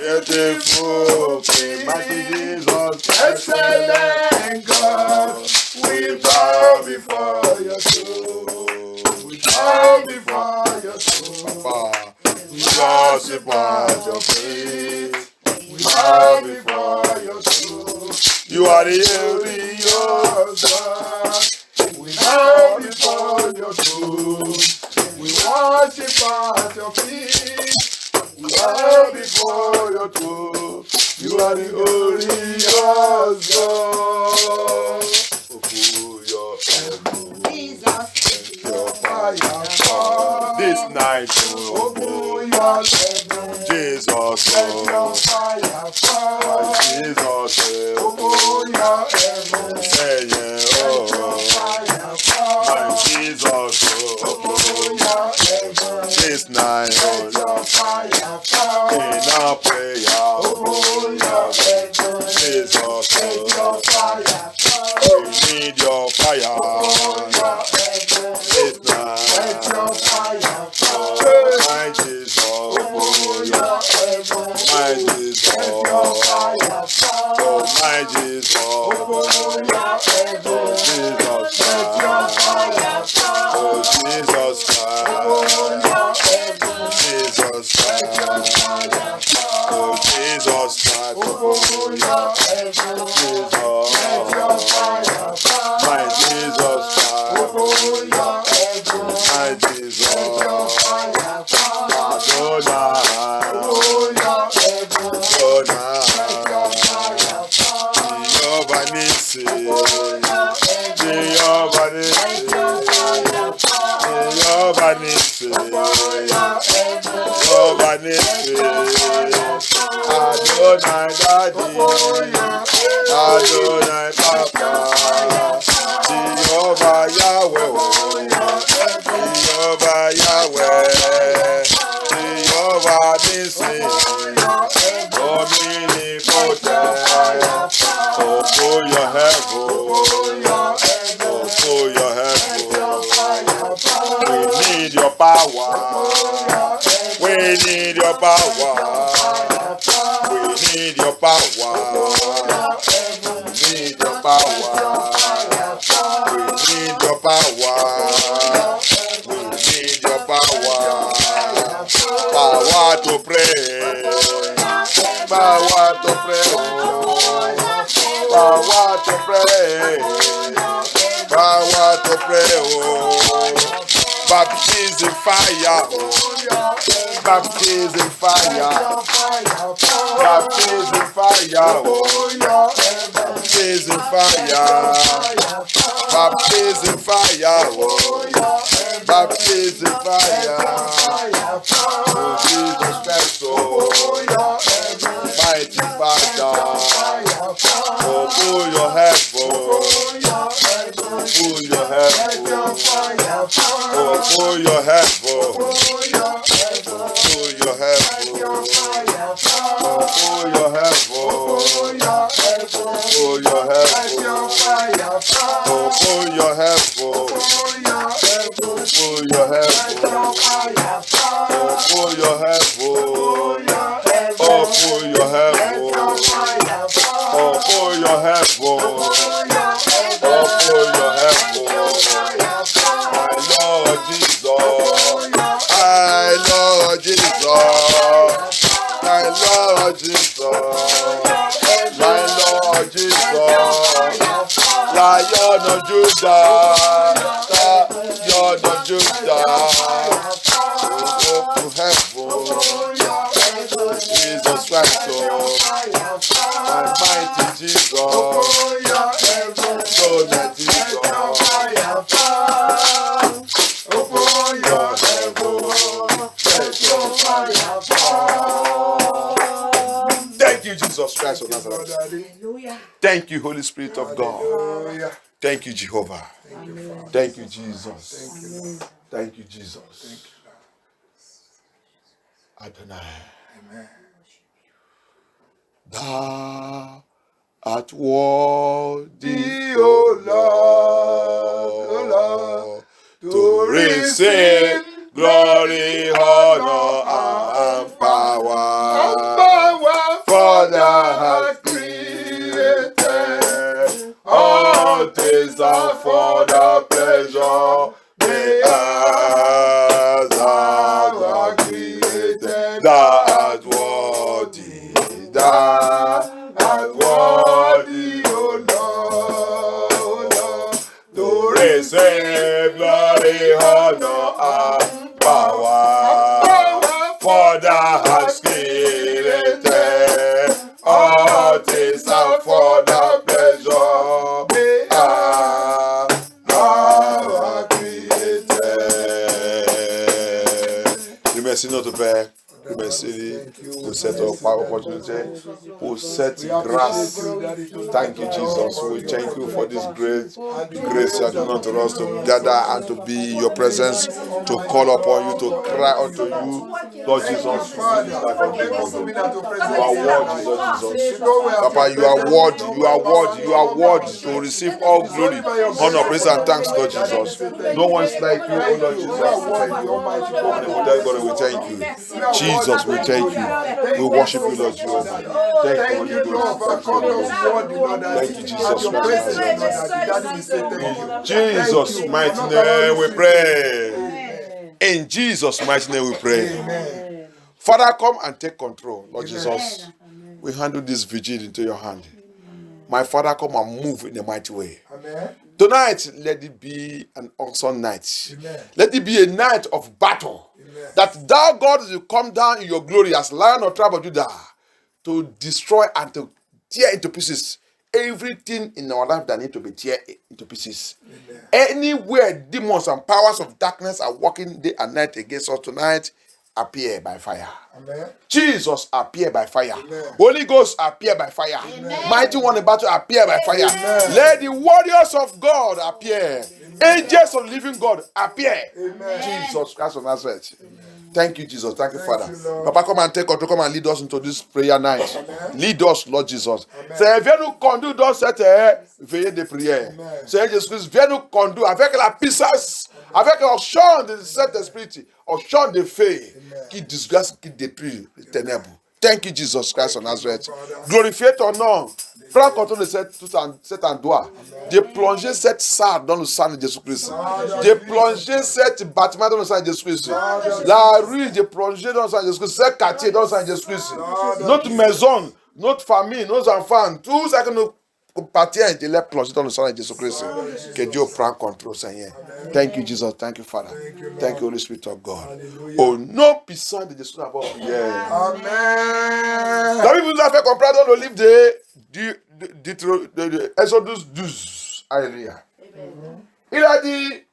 Beautiful King, mighty Jesus, excellent God, we bow before your throne. We bow before your throne. Papa, we worship at your feet. We bow before your throne. You are the glorious God. We bow before your throne. We worship at your feet. We bow before your throne. You are the glorious God. Open your heaven. Jesus, your fire fall. This night, open your heaven. Jesus, let your fire fall. Jesus, open your heaven. Say yeah, oh, fire fall. My Jesus, open your heaven. This night, let your fire fall. In our prayer, open your heaven. Jesus, let your fire fall. We need your fire. Open your heaven. This night, let your fire fall. My Jesus, open your heaven. My Jesus, let your fire fall. Oh, my Jesus, open your heaven. Jesus, let your fire fall. Oh, Jesus Christ, open your heaven. Jesus Christ, let your fire fall. Oh, Jesus Christ, open your heaven. Jesus, let your fire fall. My Jesus Christ, open your heaven. My Jesus, let your fire fall. Adonai, open your heaven. Adonai, let your fire fall. Jehovah Nissi, Jehovah Nissi, Jehovah Nissi, Jehovah Nissi, Adonai Daddy, Adonai Papa, Jehovah Yahweh, Jehovah Yahweh, Jehovah Nissi, omnipotent, open your heaven, open your heaven. We need your power. We need your power. We need your power. We need your power. We need your power. We need your power. Power to pray. Power to pray. Power to pray. Power to pray. Oh. Baptism fire. Baptism fire. Baptism fire. Baptism fire. Baptism fire. Baptism fire. Oh, Jesus Christ, oh, mighty Father. Oh, pull your head for. Pull your head for. Oh, pull your head for. Pull your head for. Oh, pull your head for. Pull your head for. Oh, pull your head for. Pull your head for. Oh, pull your head for. Oh, pull your head for. Oh, pull your head for. Oh, pull your head for. My Lord Jesus. My Lord Jesus. My Lord Jesus. My Lord Jesus. Lion of Judah. Lion of Judah. Open heaven. Jesus Christ, my mighty Jesus, so that Jesus, open your heaven, let your fire fall. Thank you, Jesus Christ of Nazareth. Thank you, Holy Spirit of God. Thank you, Jehovah. Thank you, Jesus. Thank you, Jesus. Adonai. Amen. Thou art worthy, O Lord, to receive glory, honor, and power. thou art worthy, O Lord, to receive glory, honor, and power. For thou hast created all things, and for thy pleasure they are created. Merci notre Père. Merci pour cette opportunité, pour cette grâce. Thank you, Jesus. We thank you for this great grace you have given unto us to gather and to be in your presence, to call upon you, to cry unto you, Lord Jesus. You are worthy, Lord Jesus. Papa, you are worthy, you are worthy, you are worthy to receive all glory, honor, praise, and thanks, Lord Jesus. No one's like you, oh Lord Jesus. We thank you. Jesus, we thank you. We worship you, Lord Jesus. Thank you, Lord. Thank you, Jesus. In Jesus' mighty name we pray. In Jesus' mighty name we pray. Father, come and take control, Lord Jesus. We handle this vigil into your hand. My Father, come and move in a mighty way. Tonight, let it be an awesome night. Let it be a night of battle. That thou, God, will come down in your glory as Lion of tribe of Judah to destroy and to tear into pieces everything in our life that needs to be tear into pieces. Anywhere demons and powers of darkness are working day and night against us tonight, appear by fire. Amen. Jesus appear by fire. Amen. Holy Ghost appear by fire. Amen. Mighty one in battle appear by fire. Amen. Let the warriors of God appear. Amen. Angels of living God appear. Amen. Jesus Christ of Nazareth. Amen. Thank you, Jesus. Thank you, Father. You, Papa, come and take control. Come and lead us into this prayer night. Amen. Lead us, Lord Jesus. C'est viens nous conduire dans cette veillée de prière. C'est Jésus, viens nous conduire avec la puissance, avec le chant de cet esprit, au chant de feu qui disgrâce, qui détruit les ténèbres. Thank you, Jesus Christ of Nazareth. Glorifie ton nom. Prends contrôle de cet endroit. De plonger cette salle dans le sang de Jésus-Christ. De plonger cet bâtiment dans le sang de Jésus-Christ. La rue, de plonger dans le sang de Jésus-Christ. Ce quartier dans le sang de Jésus-Christ. Notre maison, notre famille, nos enfants, tout ça que nous appartient, de les plonger dans le sang de Jésus-Christ. Que Dieu prenne contrôle, Seigneur. Thank you, Jesus. Thank you, Father. Thank you, Holy Spirit of God. Au nom puissant de Jésus, nous avons prié. Amen. La Bible nous a fait comprendre dans le livre de Exode 12. Alléluia. Il a dit,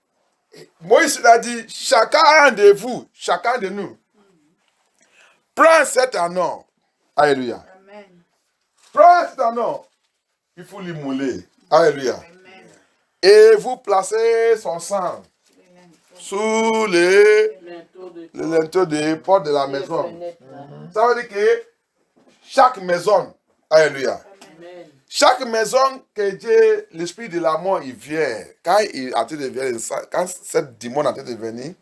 Moïse a dit, chacun de vous, chacun de nous, prends cet anneau. Alléluia. Amen. Prends cet anneau. Il faut l'immouler. Alléluia. Amen. Et vous placez son sang sous les linteaux des portes de la maison. Ça veut dire que chaque maison, alléluia. Amen. Chaque maison que Dieu, l'esprit de la mort, il vient. Quand il a été de venir, quand cette démon a été de venir,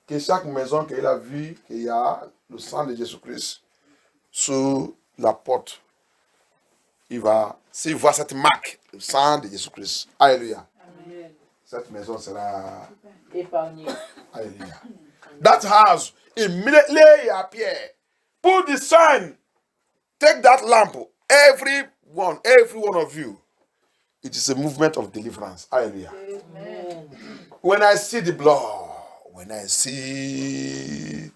que chaque maison qu'il a vu, qu'il y a le sang de Jésus-Christ sous la porte. Il va, s'il voit cette marque, le sang de Jésus-Christ. Alléluia. Amen. Cette maison sera épargnée. Alléluia. That house immediately appear. Put the sign. Take that lamp. Every one of you. It is a movement of deliverance. Hallelujah. Amen. When I see the blood, when I see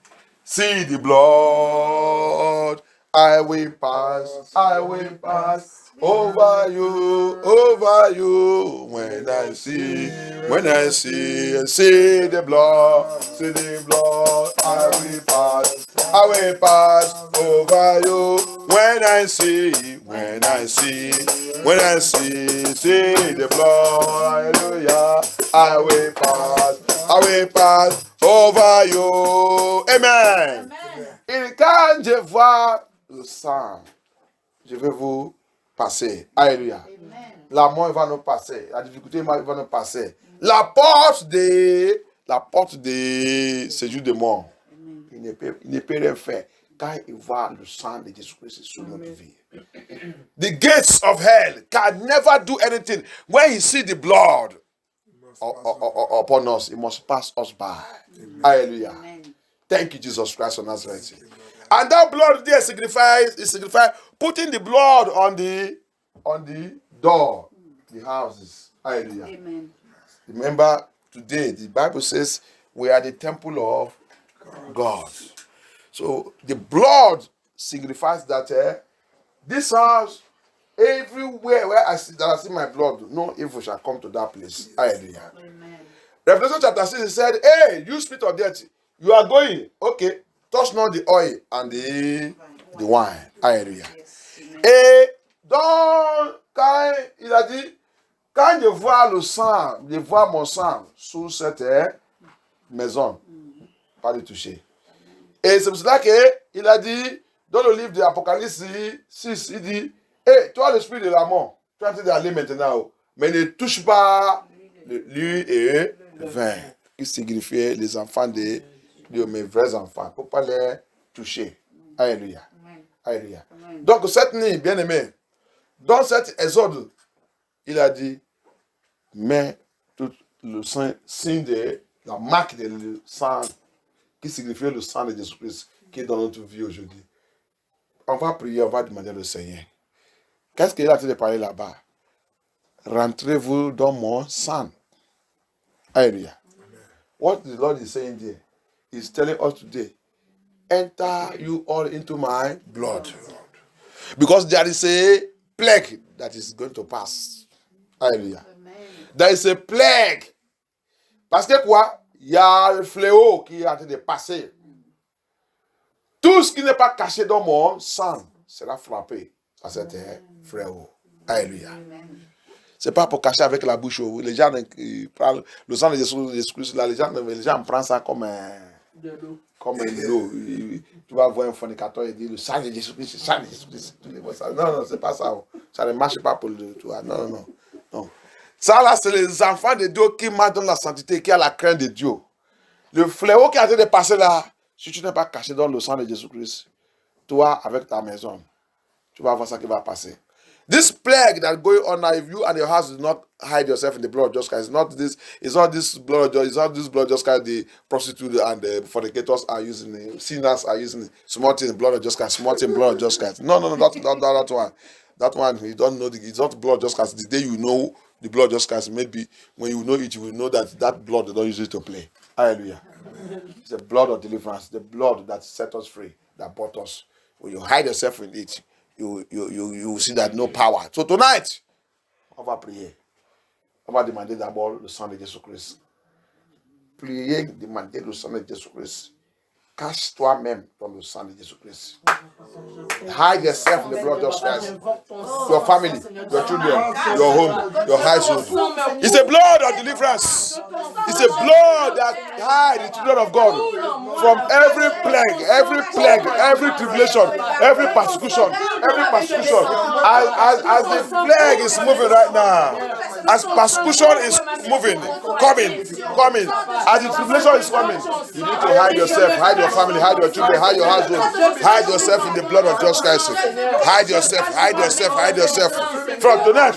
the blood, I will pass over you. When I see the blood, I will pass over you. When I see the blood, hallelujah, I will pass over you. Amen. Et quand je vois le sang, je vais vous passer. Alléluia. La mort va nous passer. La difficulté va nous passer. La porte de séjour de mort. Il ne peut rien faire quand il voit le sang de Jésus-Christ sur notre vie. The gates of hell can never do anything. When he see the blood upon us, he must pass us by. Hallelujah. Thank you, Jesus Christ of Nazareth. And that blood there signifies putting the blood on the door, the houses. Hallelujah. Amen. Remember, today the Bible says we are the temple of God. So the blood signifies that this house, everywhere where I see my blood, no evil shall come to that place. Hallelujah. Amen. Revelation chapter 6 he said, hey, you spirit of death, you are going. Okay, touch not the oil and the wine. Hallelujah. Yes. Amen. Et donc, il a dit, quand je vois le sang, je vois mon sang sous cette maison, pas de toucher. Et c'est pour cela qu'il a dit, dans le livre de l'Apocalypse 6, il dit, hey, toi l'esprit de la mort, tu es en train d'aller maintenant, mais ne touche pas l'huile et le vin, qui signifiait les enfants de mes vrais enfants, il ne faut pas les toucher. Alléluia. Amen. Alléluia. Amen. Donc cette nuit, bien aimé, dans cet exode, il a dit, mets tout le signe de la marque de sang, qui signifie le sang de Jésus-Christ, qui est dans notre vie aujourd'hui. On va prier, on va demander au Seigneur. Qu'est-ce qu'il a dit de parler là-bas? Rentrez-vous dans mon sang. Hallelujah. What the Lord is saying there, He's telling us today, enter you all into my blood. Because there is a plague that is going to pass. Hallelujah. Amen. There is a plague. Parce que quoi? Il y a le fléau qui est en train de passer. Tout ce qui n'est pas caché dans mon sang sera frappé par cet fléau. Alléluia. Amen. C'est pas pour cacher avec la bouche. Les gens parlent le sang de Jésus-Christ là, les gens prennent ça comme une eau. Tu vas voir un fornicateur et dire le sang de Jésus-Christ, le sang de Jésus-Christ. Non, c'est pas ça. Ça ne marche pas pour le toi. Non. Ça là, c'est les enfants de Dieu qui marchent dans la sainteté, qui a la crainte de Dieu. Le fléau qui est en train de passer là, si tu n'es pas caché dans le sang de Jésus-Christ, toi, avec ta maison, tu vas voir ça qui va passer. This plague that going on now, if you and your house do not hide yourself in the blood of Jesus Christ, it's not this blood of Jesus Christ the prostitute and the fornicators are using it, sinners are using it, small thing blood of Jesus Christ, small thing blood of Jesus Christ. No, that one. That one, you don't know, it's not blood of Jesus Christ. The day you know the blood of Jesus Christ, maybe when you know it, you will know that blood, they don't use it to play. Hallelujah. It's the blood of deliverance, the blood that set us free, that bought us. When you hide yourself in it, you will see that no power. So tonight, on va prier. On va demander d'abord le sang de Jésus-Christ. Priez, demander le sang de Jésus-Christ. Cache toi-même dans le sang de Jésus-Christ. Hide yourself in the blood of Jesus Christ. Your family, your children, your home, your household. It's a blood of deliverance. It's a blood that hides the children of God from every plague, every tribulation, every persecution. As the plague is moving right now, as persecution is moving, coming, as the tribulation is coming, you need to hide yourself, hide your family, hide your children, hide your household, hide yourself in the blood of Jesus Christ. Hide yourself. From tonight.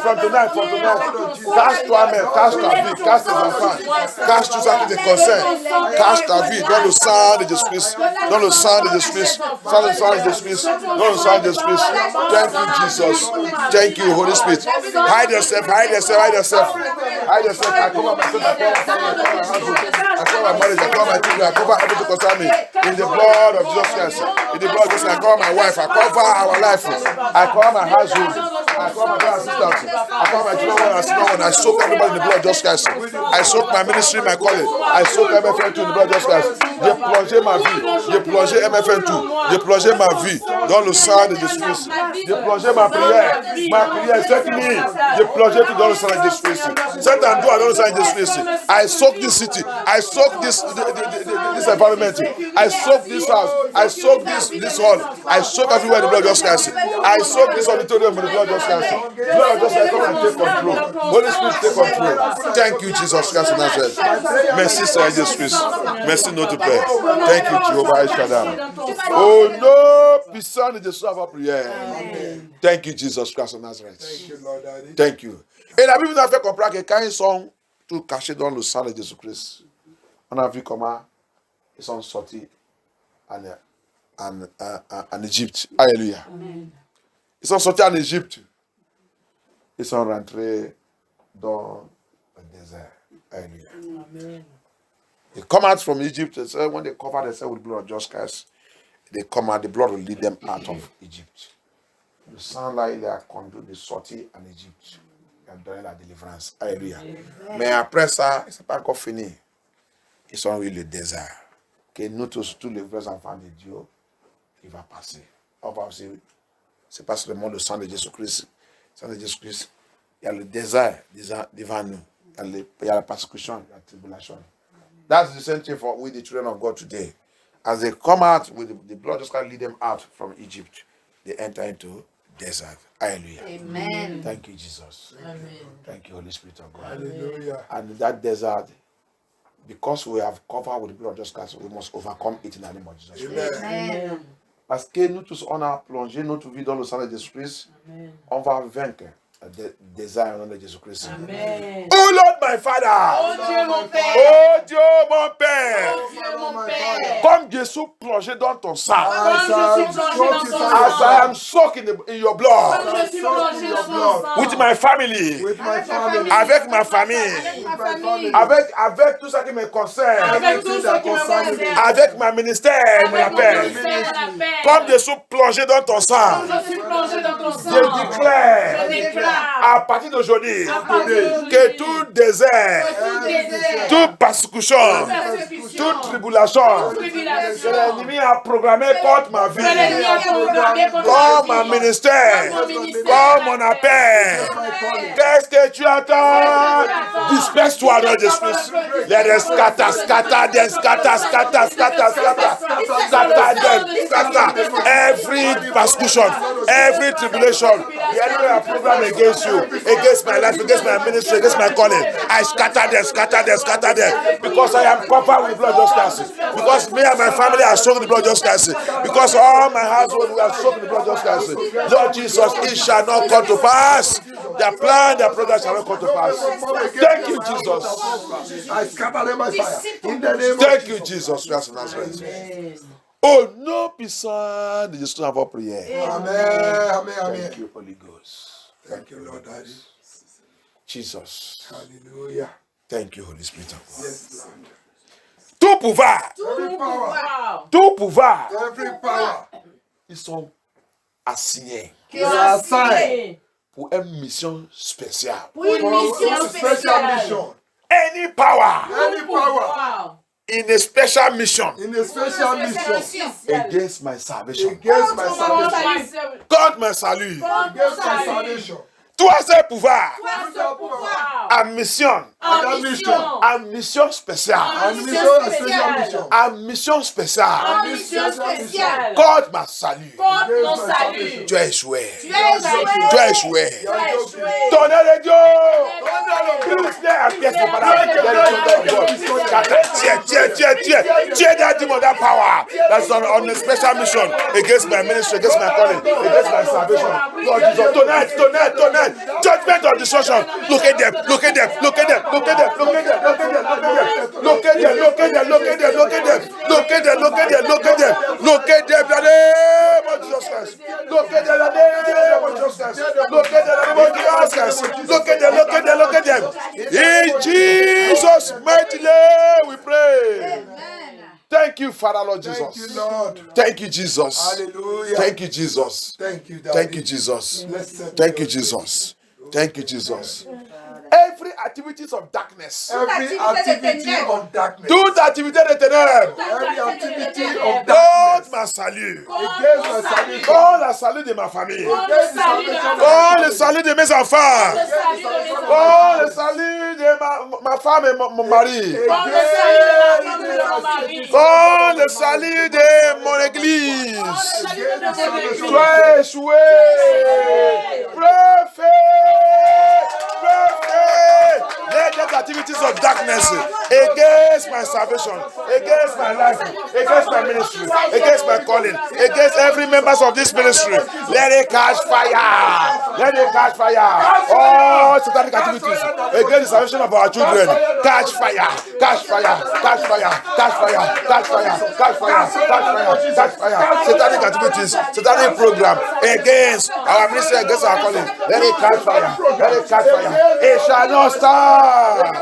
Cache toi-même, cache ta vie, cache tes enfants, cache tout ça qui te concerne, cache ta vie dans le sang de Jésus-Christ, dans le sang de Jésus-Christ, dans le sang de Jésus-Christ, dans le sang de Jésus-Christ. Thank you, Jesus. Thank you, Holy Spirit. Hide yourself. I cover myself, I cover my marriage, I cover my children, I cover everything concerning me in the blood of Jesus Christ. In the blood of Jesus, I cover my wife, I cover our life, I cover my household, I cover my brother and sisters, I cover my children and I soak everybody in the blood of Jesus Christ. I soak my ministry, my calling, I soak MFN2 in the blood of Jesus Christ. J'ai plongé ma vie, j'ai plongé MFN2, j'ai plongé ma vie dans le sang de Jésus-Christ. J'ai plongé ma prière cette nuit, j'ai plongé tout dans le sang de Jésus-Christ. Cet endroit dans le sang de Jésus-Christ. I soak this city, I soak this environment, I soak this house, I soak this hall, I soak everywhere in the blood of Jesus Christ. I soak this auditorium in the blood of Jesus Christ. Blood of Jesus Christ, come and take control. Holy Spirit, take control. Thank you, Jesus Christ of Nazareth. Merci, Seigneur Jésus-Christ. Merci, notre Père. Thank you, Jehovah Eshadam. Oh, no, puissant de Jésus à votre prière. Thank you, Jesus Christ of Nazareth. Thank you. Et la Bible nous a fait comprendre que quand ils sont tous cachés dans le sang de Jésus-Christ, on a vu comment ils sont sortis en Égypte. Alléluia. Amen. Ils sont sortis en Égypte. Ils sont rentrés dans le désert. Alléluia. Amen. They come out from Egypt. They say, when they cover themselves with the blood of Jesus Christ, they come out, the blood will lead them out of Egypt. Le sang là, il est à conduire de sortir en Égypte. Il a donné la délivrance. Alléluia. Mais après ça, ce n'est pas encore fini. Ils sont eu le désert. Que nous tous les vrais enfants de Dieu, il va passer. On va aussi, c'est pas seulement le sang de Jésus-Christ. Le sang de Jésus-Christ, il y a le désert devant nous. Il y a la persécution, la tribulation. That's the same thing for with the children of God today. As they come out with the blood just lead them out from Egypt, they enter into desert. Hallelujah. Amen. Thank you, Jesus. Amen. Thank you, Holy Spirit of God. Hallelujah. And in that desert, because we have covered with the blood of Jesus Christ, we must overcome it in the name of Jesus Christ. Amen. Parce que nous tous, on a plongé notre vie dans le sang de Jésus-Christ, Amen. on va vaincre le désert au nom de Jésus-Christ. Amen. Oh Lord, my Father! Oh Dieu mon Père. Oh Dieu, mon Père! Oh Dieu mon Père. Comme Jésus plongé dans ton sang, Comme je suis plongé dans ton as I sang. am soaked in your blood, Comme je suis plongé dans ton sang. with my family, With my family. avec ma famille, Avec ma famille. avec tout ça qui me concerne, Avec tout ce qui me concerne. avec ma ministère, mon Avec mon appel. ministère, mon appel. Comme Jésus plongé dans ton sang, Comme je suis plongé dans ton sang. je déclare Je déclare. à partir d'aujourd'hui À partir d'aujourd'hui. que tout désert, Que tout désert. toute persécution, Persécution. toute tribulation Tribulation. que l'ennemi a programmé contre ma Que l'ennemi vie, a programmé contre comme ma mon vie. ministère, Comme mon ministère. comme mon appel. Qu'est-ce que tu attends? Disperse-toi dans l'esprit. Let us scatter, scatter them, scatter, scatter, scatter, scatter, scatter them, scatter. Every persecution, every tribulation, the enemy have program against you, against my life, against my ministry, against my calling. I scatter them, scatter them, scatter them. Because I am covered with the blood of Jesus Christ. Because me and my family are soaked in the blood of Jesus Christ. Because all my household we are soaked in the blood of Jesus Christ. Lord Jesus, it shall not come to pass. Their plan, their program shall not come to pass. Thank you, Jesus. I scatter them by fire. In the name of Thank you, Jesus Christ of Nazareth. Au nom puissant de Jésus, notre prière. Amen. Amen. Amen. Thank you, Holy Ghost. Thank you, Lord Daddy. Jesus. Hallelujah. Thank you, Holy Spirit of God. Yes, Lord. Tout pouvoir, Every power. Wow. tout pouvoir, Every power. ils sont assignés Qui ont assigné pour une mission spéciale. pour une mission Special spéciale. mission. Any power Any power. Wow. in a special mission In a special mission. against my salvation, Against my salvation. contre my salut. Against my salvation. Toi, ces pouvoirs Pouvoir. en mission, En mission. en mission spéciale, A mission, a special mission. en mission spéciale En mission spéciale. contre ma salut. Contre mon salut. Tu as échoué. Tu as échoué. Tu as échoué. Tu as échoué. Tonnerre de Dieu. Plus à pièce pour Tiens that demon, that power that's on a special mission against my ministry, against my calling, against my salvation. Lord Jesus, tonight, judgment or destruction. Look at them. Look at them. In Jesus' mighty name we pray. Thank you, Father, Lord Jesus. Thank you, Lord. Thank you, Jesus. Hallelujah. Thank you, Jesus. Thank you, Daddy. Thank you, Jesus. Blessed Thank be you, your Jesus. Thank you, Jesus. Every activities of darkness, Every activity of darkness. toute activité de ténèbres, Every activity of contre darkness. ma salut, Against my salvation. contre la salut de ma famille, Contre le salut de ma contre le salut de mes enfants, Le salut de mes enfants. contre le salut de ma femme et mon mari, Contre le salut de ma femme et de mon mari. contre le salut de mon église. Contre le salut de mon église. Tu as échoué. Prophet. Let that activities of darkness against my salvation, against my life, against my ministry, against my calling, against every members of this ministry. Let it catch fire. Let it catch fire. All satanic activities against the salvation of our children. Catch fire. Catch fire. Catch fire. Catch fire. Catch fire. Catch fire. Catch fire. Catch fire. Satanic activities, satanic program against our ministry, against our calling. Let it catch fire. Let it catch fire. It shall not stand.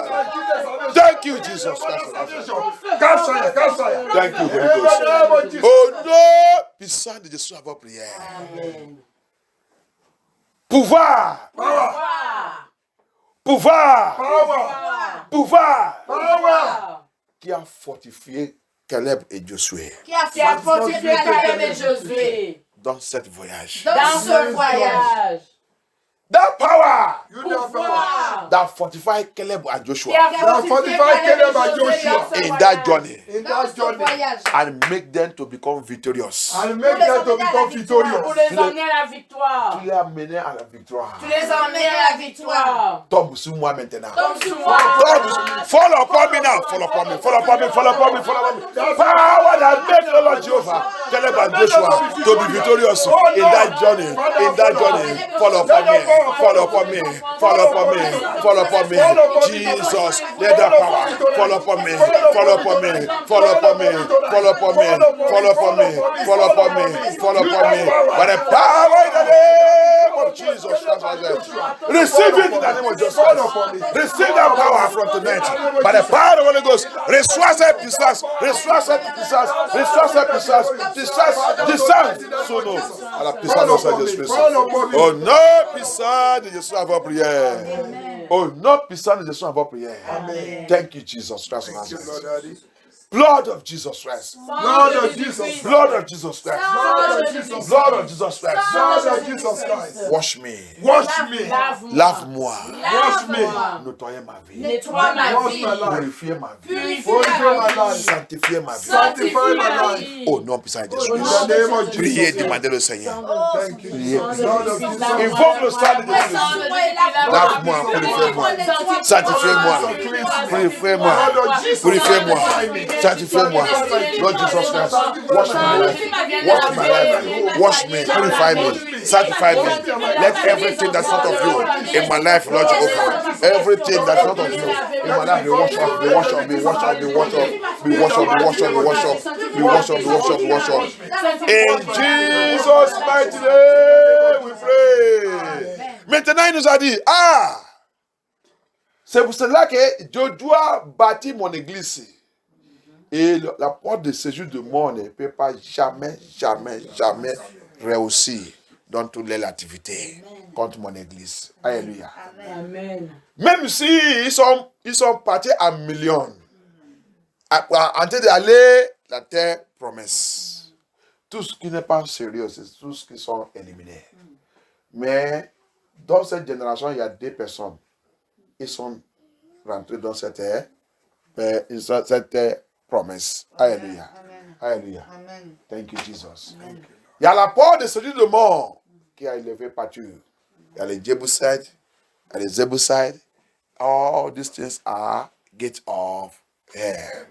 Thank you, Jesus. Catch fire. Catch fire. Thank you, Holy Ghost. Oh non, puissant de Jésus à vos prières. Pouvoir. Pouvoir. Pouvoir. Qui a fortifié Caleb et Josué Qui a fortifié Caleb et Josué dans cette voyage. dans ce voyage. That power Pouvoir. that fortified Caleb and Qui Joshua a fortifié Caleb et Josué in that journey In that journey, and make them to become victorious. and make them to become Pour victorious. les emmener à la victoire. Tu les as menés à la victoire. Tu les emmènes à la victoire. Tombe sur moi maintenant. Comme sur moi. Fall upon me now. Fall upon me. Fall upon me. Fall upon me. Fall upon me. Power that makes the Lord Jehovah, Caleb and Joshua, to be victorious in that journey. In that journey. Fall upon me. Fall upon me. Fall upon me. Fall upon me. Jesus, let that power fall upon me. Fall upon me. Fall upon me. Fall upon me. Fall upon me. Fall upon me. Fall upon me. By the power in the name of Jesus Christ. Receive it in the name of Jesus Christ. Receive that power from tonight. By the power of the Holy Ghost. Reçois cette puissance. Reçois cette puissance. Reçois cette puissance. Puissance. Son nom. À la puissance de Jésus Christ. Au nom puissant de Jésus à vos prières. Au nom puissant de Jésus à vos prières. Thank you, Jesus Christ. Blood of Jesus Christ. Blood of Jesus. Blood of Jesus Christ. Blood of Jesus. Blood of Jesus Christ. Blood of Jesus Christ. Wash me. Wash me. Lave-moi. Wash me. Nettoyez ma vie. Nettoie ma Wash vie. my life. Purifiez ma vie. Purifie Purify ma my vie. life. Sanctifiez ma vie. Sanctify my life. Au nom puissant de Jésus In Christ. the name of Priez, Jesus. demandez le Seigneur. Thank you. Blood of Jesus. Invoque le sang de Jésus. Lave-moi, purifiez-moi. Sanctifiez-moi. Purifiez-moi. Purifiez-moi. Sanctifiez-moi. Lord Jesus Christ. Wash my life. Wash my life. Wash me. Purify me. Sanctify me. Let everything that's not of you in my life, Lord Jehovah. Everything that's not of you in my life be washed off. Be washed off. Be washed off. Be washed off. Be washed off. Be washed off. Be washed off. Be washed off. Be washed off. Be washed off. In Jesus' mighty name we pray. Maintenant, il nous a dit, c'est pour cela que je dois bâtir mon église. Et la porte de séjour de mort ne peut pas jamais réussir dans toutes les activités contre mon église. Alléluia. Amen. Même si ils sont partis à millions en train d'aller la terre promesse. Tout ce qui n'est pas sérieux, c'est tout ce qui sont éliminés. Mais dans cette génération, il y a deux personnes. Ils sont rentrés dans cette terre promesse. Alléluia. Alléluia. Thank you, Jesus. Il y a la porte de celui de mort qui a élevé pâture. Il y a les Jebusites, il y a les Jebusites. All these things are gates of hell.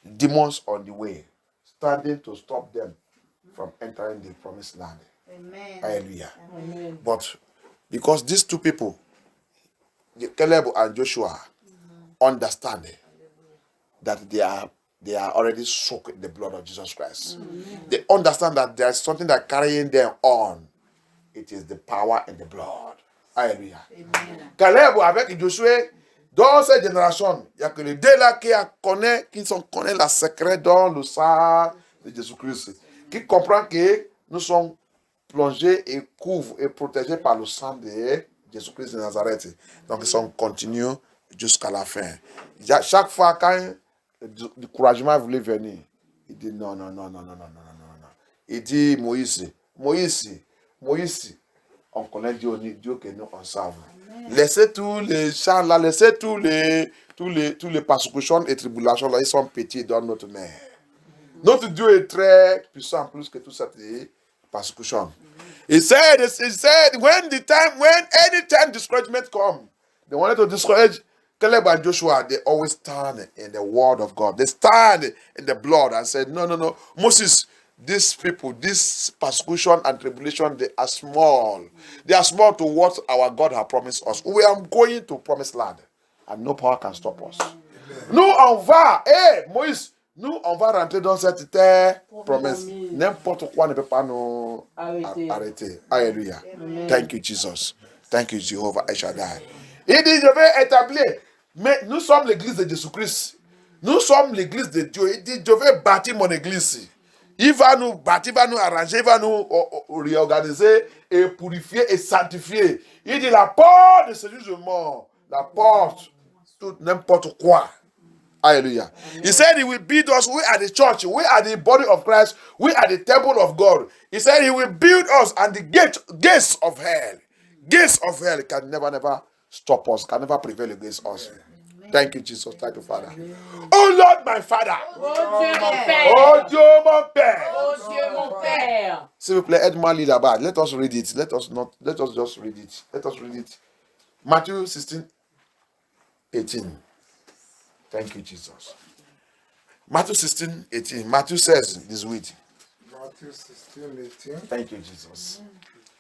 Demons on the way, standing to stop them from entering the promised land. Amen. Hallelujah. Amen. But because these two people, Caleb and Joshua, understand that they are already soaked in the blood of Jesus Christ. They understand that there is something that carrying them on. It is the power in the blood. Hallelujah. Caleb avec Josué, dans cette génération, il n'y a que les deux là qui connaissent la secret dans le sang de Jésus-Christ, qui comprennent que nous sommes plongés et couverts et protégés par le sang de Jésus-Christ de Nazareth. Donc ils sont continus jusqu'à la fin. Chaque fois quand le découragement voulait venir, il dit non. Il dit Moïse, on connaît Dieu que nous on savons. Laissez tous les chants là, laissez tous les persécutions et tribulations là, ils sont petits dans notre main. Notre Dieu est très puissant plus que tout ça persécution. He said, when any time discouragement comes, they wanted to discourage Caleb and Joshua, they always stand in the word of God. They stand in the blood and said, no. Moses, these people, this persecution and tribulation, they are small. They are small to what our God has promised us. We are going to promised land, and no power can stop us. Nous, on va, Moïse, nous, on va rentrer dans cette terre promesse. N'importe quoi ne peut pas nous arrêter. Alléluia. Thank you, Jesus. Thank you, Jehovah El Shaddai. Il dit, je vais établir. Mais nous sommes l'église de Jésus-Christ. Nous sommes l'église de Dieu. Il dit, je vais bâtir mon église. Il va nous bâtir, il va nous arranger, il va nous réorganiser et purifier et sanctifier. Il dit, la porte de ce jugement, la porte, tout n'importe quoi. Hallelujah. He said he will build us. We are the church. We are the body of Christ. We are the temple of God. He said he will build us, and the gates of hell can never stop us, can never prevail against us. Thank you, Jesus. Thank you, Father. Oh Lord, my Father. Oh Dieu, mon Père. Oh Dieu, mon Père. Oh Dieu, mon Père. S'il vous plaît, aide-moi à lire là-bas. Let us read it. Let us just read it. Let us read it. Matthew 16, 18. Thank you, Jesus. Matthew 16, 18. Matthew says this way. Matthew 16, 18. Thank you, Jesus.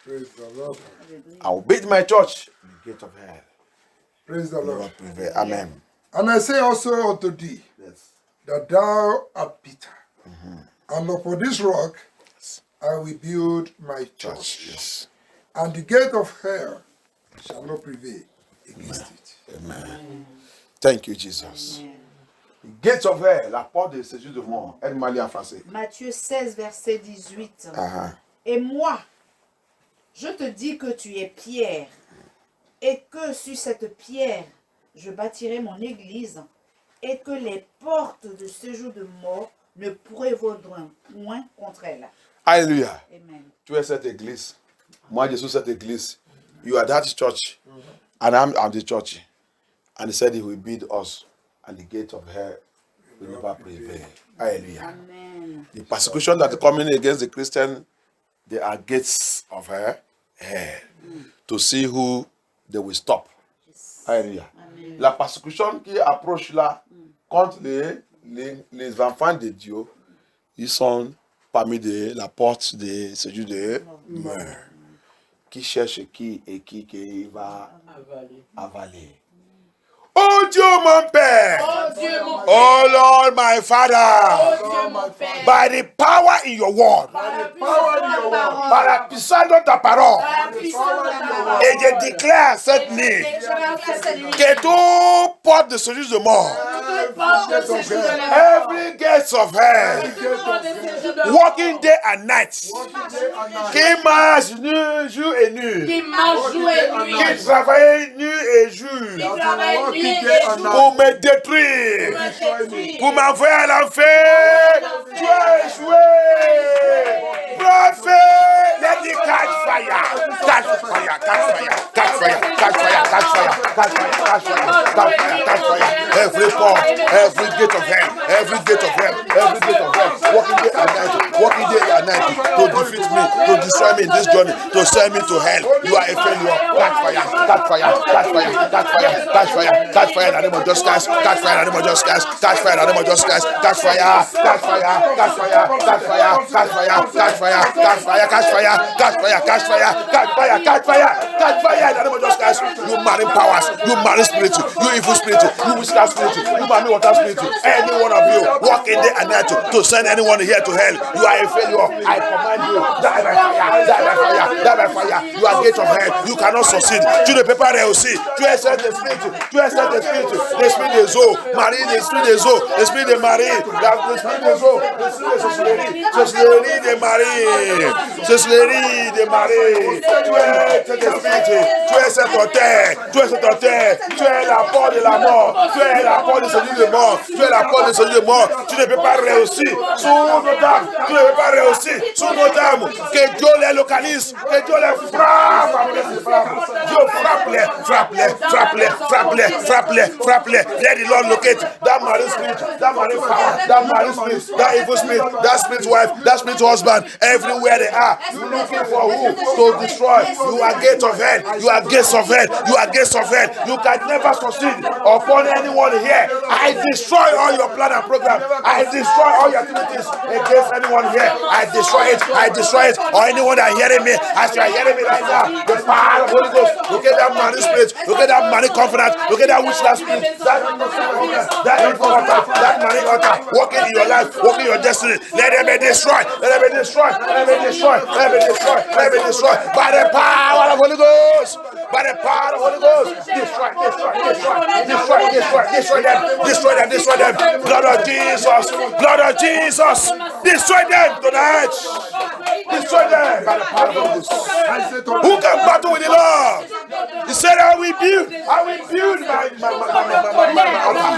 Praise the Lord. I will build my church in the gate of hell. Praise the Lord. Lord prevail. Amen. And I say also unto thee, Yes. that thou art Peter, and upon this rock I will build my church, Yes. and the gate of hell shall not prevail against it. Amen. Thank you, Jesus. The gates of hell, la porte de séjour de mort. Aide-moi à lire en français. Matthieu 16, verset 18. Uh-huh. Et moi, je te dis que tu es Pierre, et que sur cette pierre, je bâtirai mon église, et que les portes de séjour de mort ne prévaudront point contre elle. Alléluia. Amen. Tu es cette église. Moi, je suis cette église. You are that church. And I'm the church. And he said he will build us. And the gate of hell will never prevail. Hallelujah. Amen. The persecution that is coming against the Christian, there are gates of hell to see who they will stop. Hallelujah. La persécution qui approche là contre les enfants de Dieu, ils sont parmi la porte de séjour de mort. Qui cherche qui va avaler. Oh Dieu mon Père. Oh Dieu, mon Père. Oh Lord my Father. Oh Dieu, mon Père. By the power in your word. Par la puissance de ta parole. Et je déclare cette nuit que tout porte de séjour de mort. Every gate of hell. Walking day and night. Qui marche jour et nuit. Qui travaille nuit et jour. Pour me détruire. Pour m'envoyer à l'enfer. Tu as échoué. Prophète, let it catch fire. Catch fire, catch fire, catch fire, catch fire, catch fire, catch fire, catch fire, catch fire, catch fire. Every port, every gate of hell, every gate of hell, every gate of hell, walking day and night to defeat me, to destroy me in this journey, to send me to hell. You are a failure. Catch fire, catch fire, catch fire, catch fire, catch fire, catch fire in the name of Jesus Christ, catch fire in the name of Jesus Christ, catch fire in the name of Jesus Christ, catch fire, catch fire, catch fire, catch fire, catch fire, catch fire. Catch fire, catch fire, catch fire, catch fire, catch fire, catch fire, catch fire in the name of Jesus Christ. You marine powers, you marine spirit, you evil spirit, you witchcraft spirit, you marine water spirit, any one of you walking day and night to send anyone here to hell. You are a failure. I command you, die by fire, die by fire, die by fire. You are gate of hell. You cannot succeed. Tu ne peux pas réussir. Tu es cet esprit, tu es cet esprit, l'esprit des eaux, Marie, l'esprit des eaux, l'esprit de Marie, l'esprit des eaux, l'esprit de Marie. Cécile de Marie, tu es cet esprit, tu es cet auteur, tu es la porte de la mort, tu es la porte de celui de mort, tu es la porte de celui cellules de mort. Tu ne peux pas réussir sous nos dames. Tu ne peux pas réussir sous nos dames. Que Dieu les localise. Que Dieu les frappe. Dieu frappe-les, frappe-les, frappe-les, frappe-les, frappe-les, frappe-les. Let the Lord locate that marine spirit, that marine power, that marine spirit, that evil spirit, that spirit wife, that spirit husband. Everywhere they are, you looking for who to destroy. You are gates of hell. You are gates of hell. You are gates of hell. You can never succeed upon anyone here. I destroy all your plan and program. I destroy all your activities against anyone here. I destroy it. I destroy it. Or anyone that hearing me, as you are hearing me right now, the power of the Holy Ghost. Look at that marine spirit. Look at that marine covenant. Look at that witchcraft spirit. That evil altar. That marine altar. Walking in your life. Walking in your destiny. Let them be destroyed. Let them be destroyed. Let them be destroyed. Let them be destroyed. Let them be destroyed. By the power of the Holy Ghost. By the power of the Holy Ghost. Destroy, destroy, destroy, destroy, destroy, destroy them. Destroy them. Destroy them. Blood of Jesus. Blood of Jesus. Destroy them tonight. Destroy them by the power of the Holy Ghost. Who can battle with the Lord? He said, I will build my altar.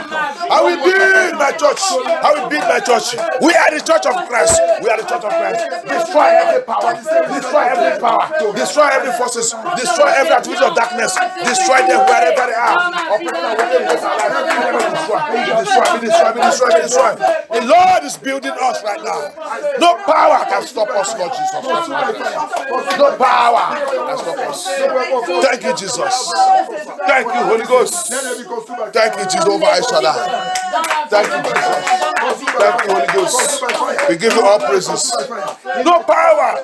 I will build my church. I will build my church. We are the church of Christ. We are the church of Christ. Destroy every power. Destroy every power. Destroy every forces. Destroy every activity of darkness. Destroy them wherever they are. Destroy. The Lord is building us right now. No power can stop us, Lord Jesus. No power can stop us. Thank you, Jesus. Thank you, Holy Ghost. Thank you, Jehovah Ishada. Thank you, Jesus. Thank you, Holy Ghost. We give you all praises. No power,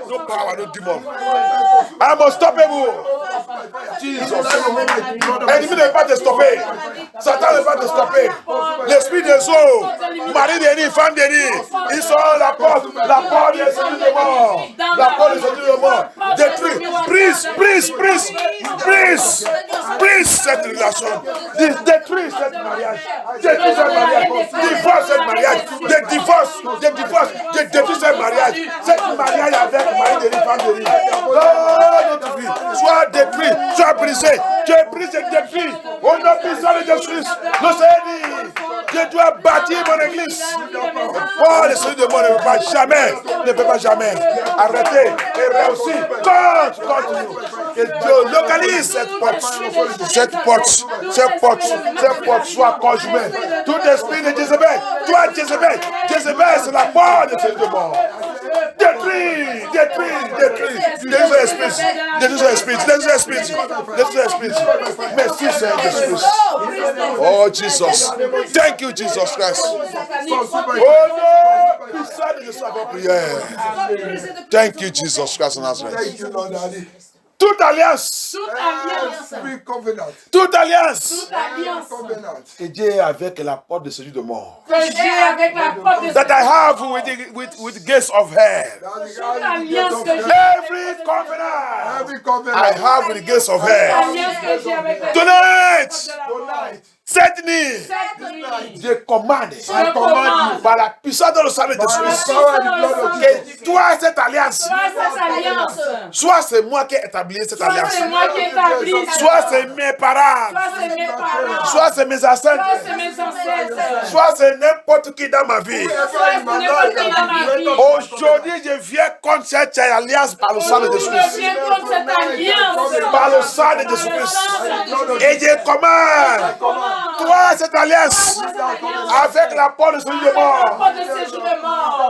no demon. I'm unstoppable. Jesus. Ennemi n'est pas de stopper. Satan n'est pas de stopper. L'esprit des eaux, mari d'Eni, femme d'Eni, ils sont à la porte des cellules de mort. La porte des cellules de mort. Détruis, brise cette relation. Détruis cette mariage. Détruis ce mariage. Divorce cette mariage. Détruis ce mariage. Cette mariage avec mari d'Eni, femme d'Eni. Notre vie soit détruit, soit brisé. Tu es brisé et détruit. Au nom puissant de Jésus-Christ. Le Seigneur dit, je dois bâtir mon église. Oh, le Seigneur de moi ne peut pas jamais arrêter et réussir. Continue. Que Dieu localise cette porte soit conjumée. Tout esprit de Jézabel, toi Jézabel, c'est la porte de Seigneur de mort. Détruis l'esprit. Merci Seigneur Jésus. Oh Jesus. Thank you Jesus Christ. Oh non, puissant de Jésus avant prière. Thank you Jesus Christ of Nazareth. Thank you, Lord Daddy. Toute alliance. Every covenant. Toute alliance. Covenant. Et Dieu est avec la porte de celui de mort. That That I have with gates of hell. Every covenant I have with the gates of hell. Tonight. Cette nuit, je commande par la puissance de le salut de Jésus que toi, cette alliance, soit c'est moi qui ai établi cette alliance, soit c'est mes parents, soit c'est mes ancêtres, soit c'est n'importe qui dans ma vie. Aujourd'hui, je viens contre cette alliance par le sang de Jésus-Christ. Par le sang de Jésus-Christ. Et je commande. Toi, cette alliance avec la porte de celui de mort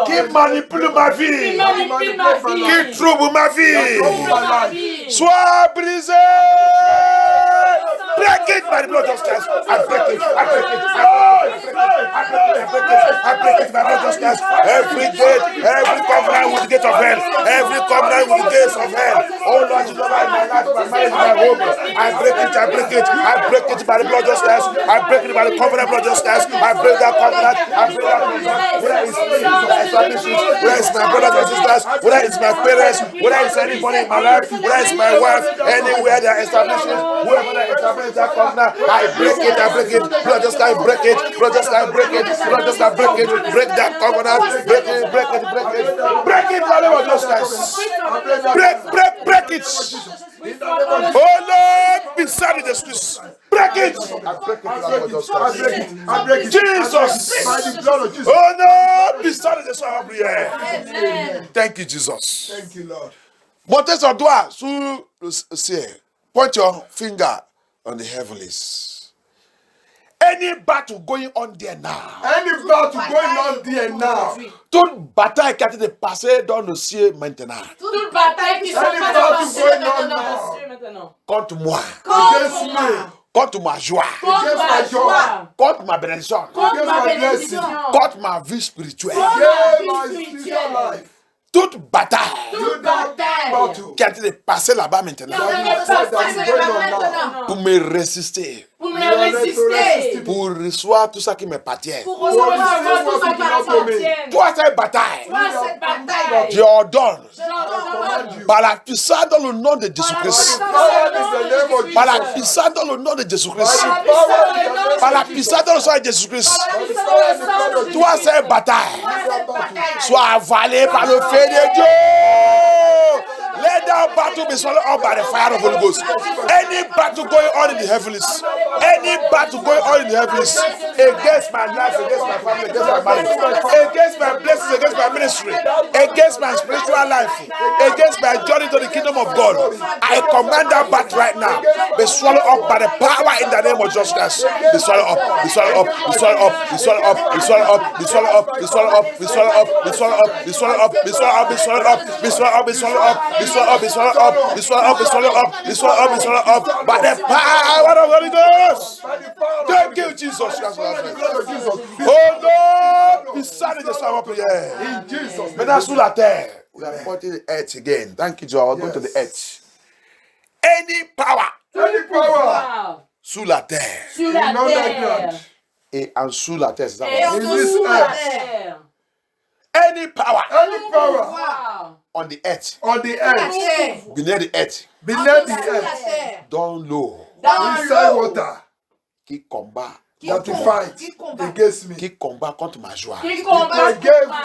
qui manipule ma vie, qui trouble ma vie, soit brisé. Break it by the blood of Christ. I break it by the blood of Christ. Every gate, every covenant with the gate of hell, every covenant with the gates of hell. Oh Lord, you know my life, my marriage, my home. I break it by the blood of Christ. I break it by the covenant blood of Christ. I break that covenant. Whether it's me, whether it's my brothers and sisters, whether it's my parents, whether it's anybody in my life, whether it's my wife, anywhere they're establishing, whoever they're establishing that covenant, I break it. Blood just like break it. Blood just like break it. Blood just like break it. Break that covenant. Break it. Break it, Lord just break it. Oh Lord, beside the Christ. Break it. I break it in the name of Jesus I Christ. break it. I break it. Jesus. By the blood of Jesus. Oh no, be sorry, the son of prayer. Amen. Thank you, Jesus. Thank you, Lord. Montez son doigt sur le ciel. Point your finger on the heavens. Any battle going on there now. Any battle going on there now. Toute bataille qui a été passée dans le ciel maintenant. Toute bataille qui sont Any en train battle de passer going dans on notre now. ciel maintenant. Contre moi. Against me. Contre ma joie. Contre ma joie. Contre ma bénédiction. Contre ma my bénédiction. Contre ma vie spirituelle. Against my spiritual life. Toute bataille Toute bataille Battle. qui a été passée là-bas maintenant. qui est passée maintenant. Pour me résister. Pour me résister. Pour recevoir tout ça qui m'appartient. Pour recevoir tout ce qui m'appartient. Toi, cette bataille, Toi, cette bataille, je ordonne j'ordonne par la puissance dans le nom de Jésus-Christ. Par la puissance dans le nom de Jésus-Christ. Par la puissance dans le sang de Jésus-Christ. Toi, cette bataille, sois avalée par le feu de Dieu. Let that battle be swallowed up by the fire of the Holy Ghost. Any battle going on in the heavens, any battle going on in the heavens against my life, against my family, against my marriage, against my blessings, against my ministry, against my spiritual life, against my journey to the kingdom of God, I command that battle right now be swallowed up by the power in the name of Jesus Christ. Be swallowed up, be swallowed up, be swallowed up, be swallowed up, be swallowed up, be swallowed up, be swallowed up, be swallowed up, be swallowed up, be swallowed up, be swallowed up, be swallowed up, be swallowed up, be swallowed up. Be swallowed up, be swallowed up, be swallowed up, be swallowed up, be swallowed up, be swallowed up by the power of the Holy Ghost. Thank you, Jesus. Oh no, be sorry the psalm of prayer. Maintenant sous la terre, we are pointing the earth again. Thank you, Joe. We're going to the earth. Any power Wow. sous la terre Sur la Non, terre. et en sous la terre, c'est ça. Et en In dessous this de la earth. terre. Any power Any power Wow. on the earth, on the earth, beneath the earth, beneath the earth, down low, inside water, qui combat, that will fight against me. qui combat contre ma joie. Qui combat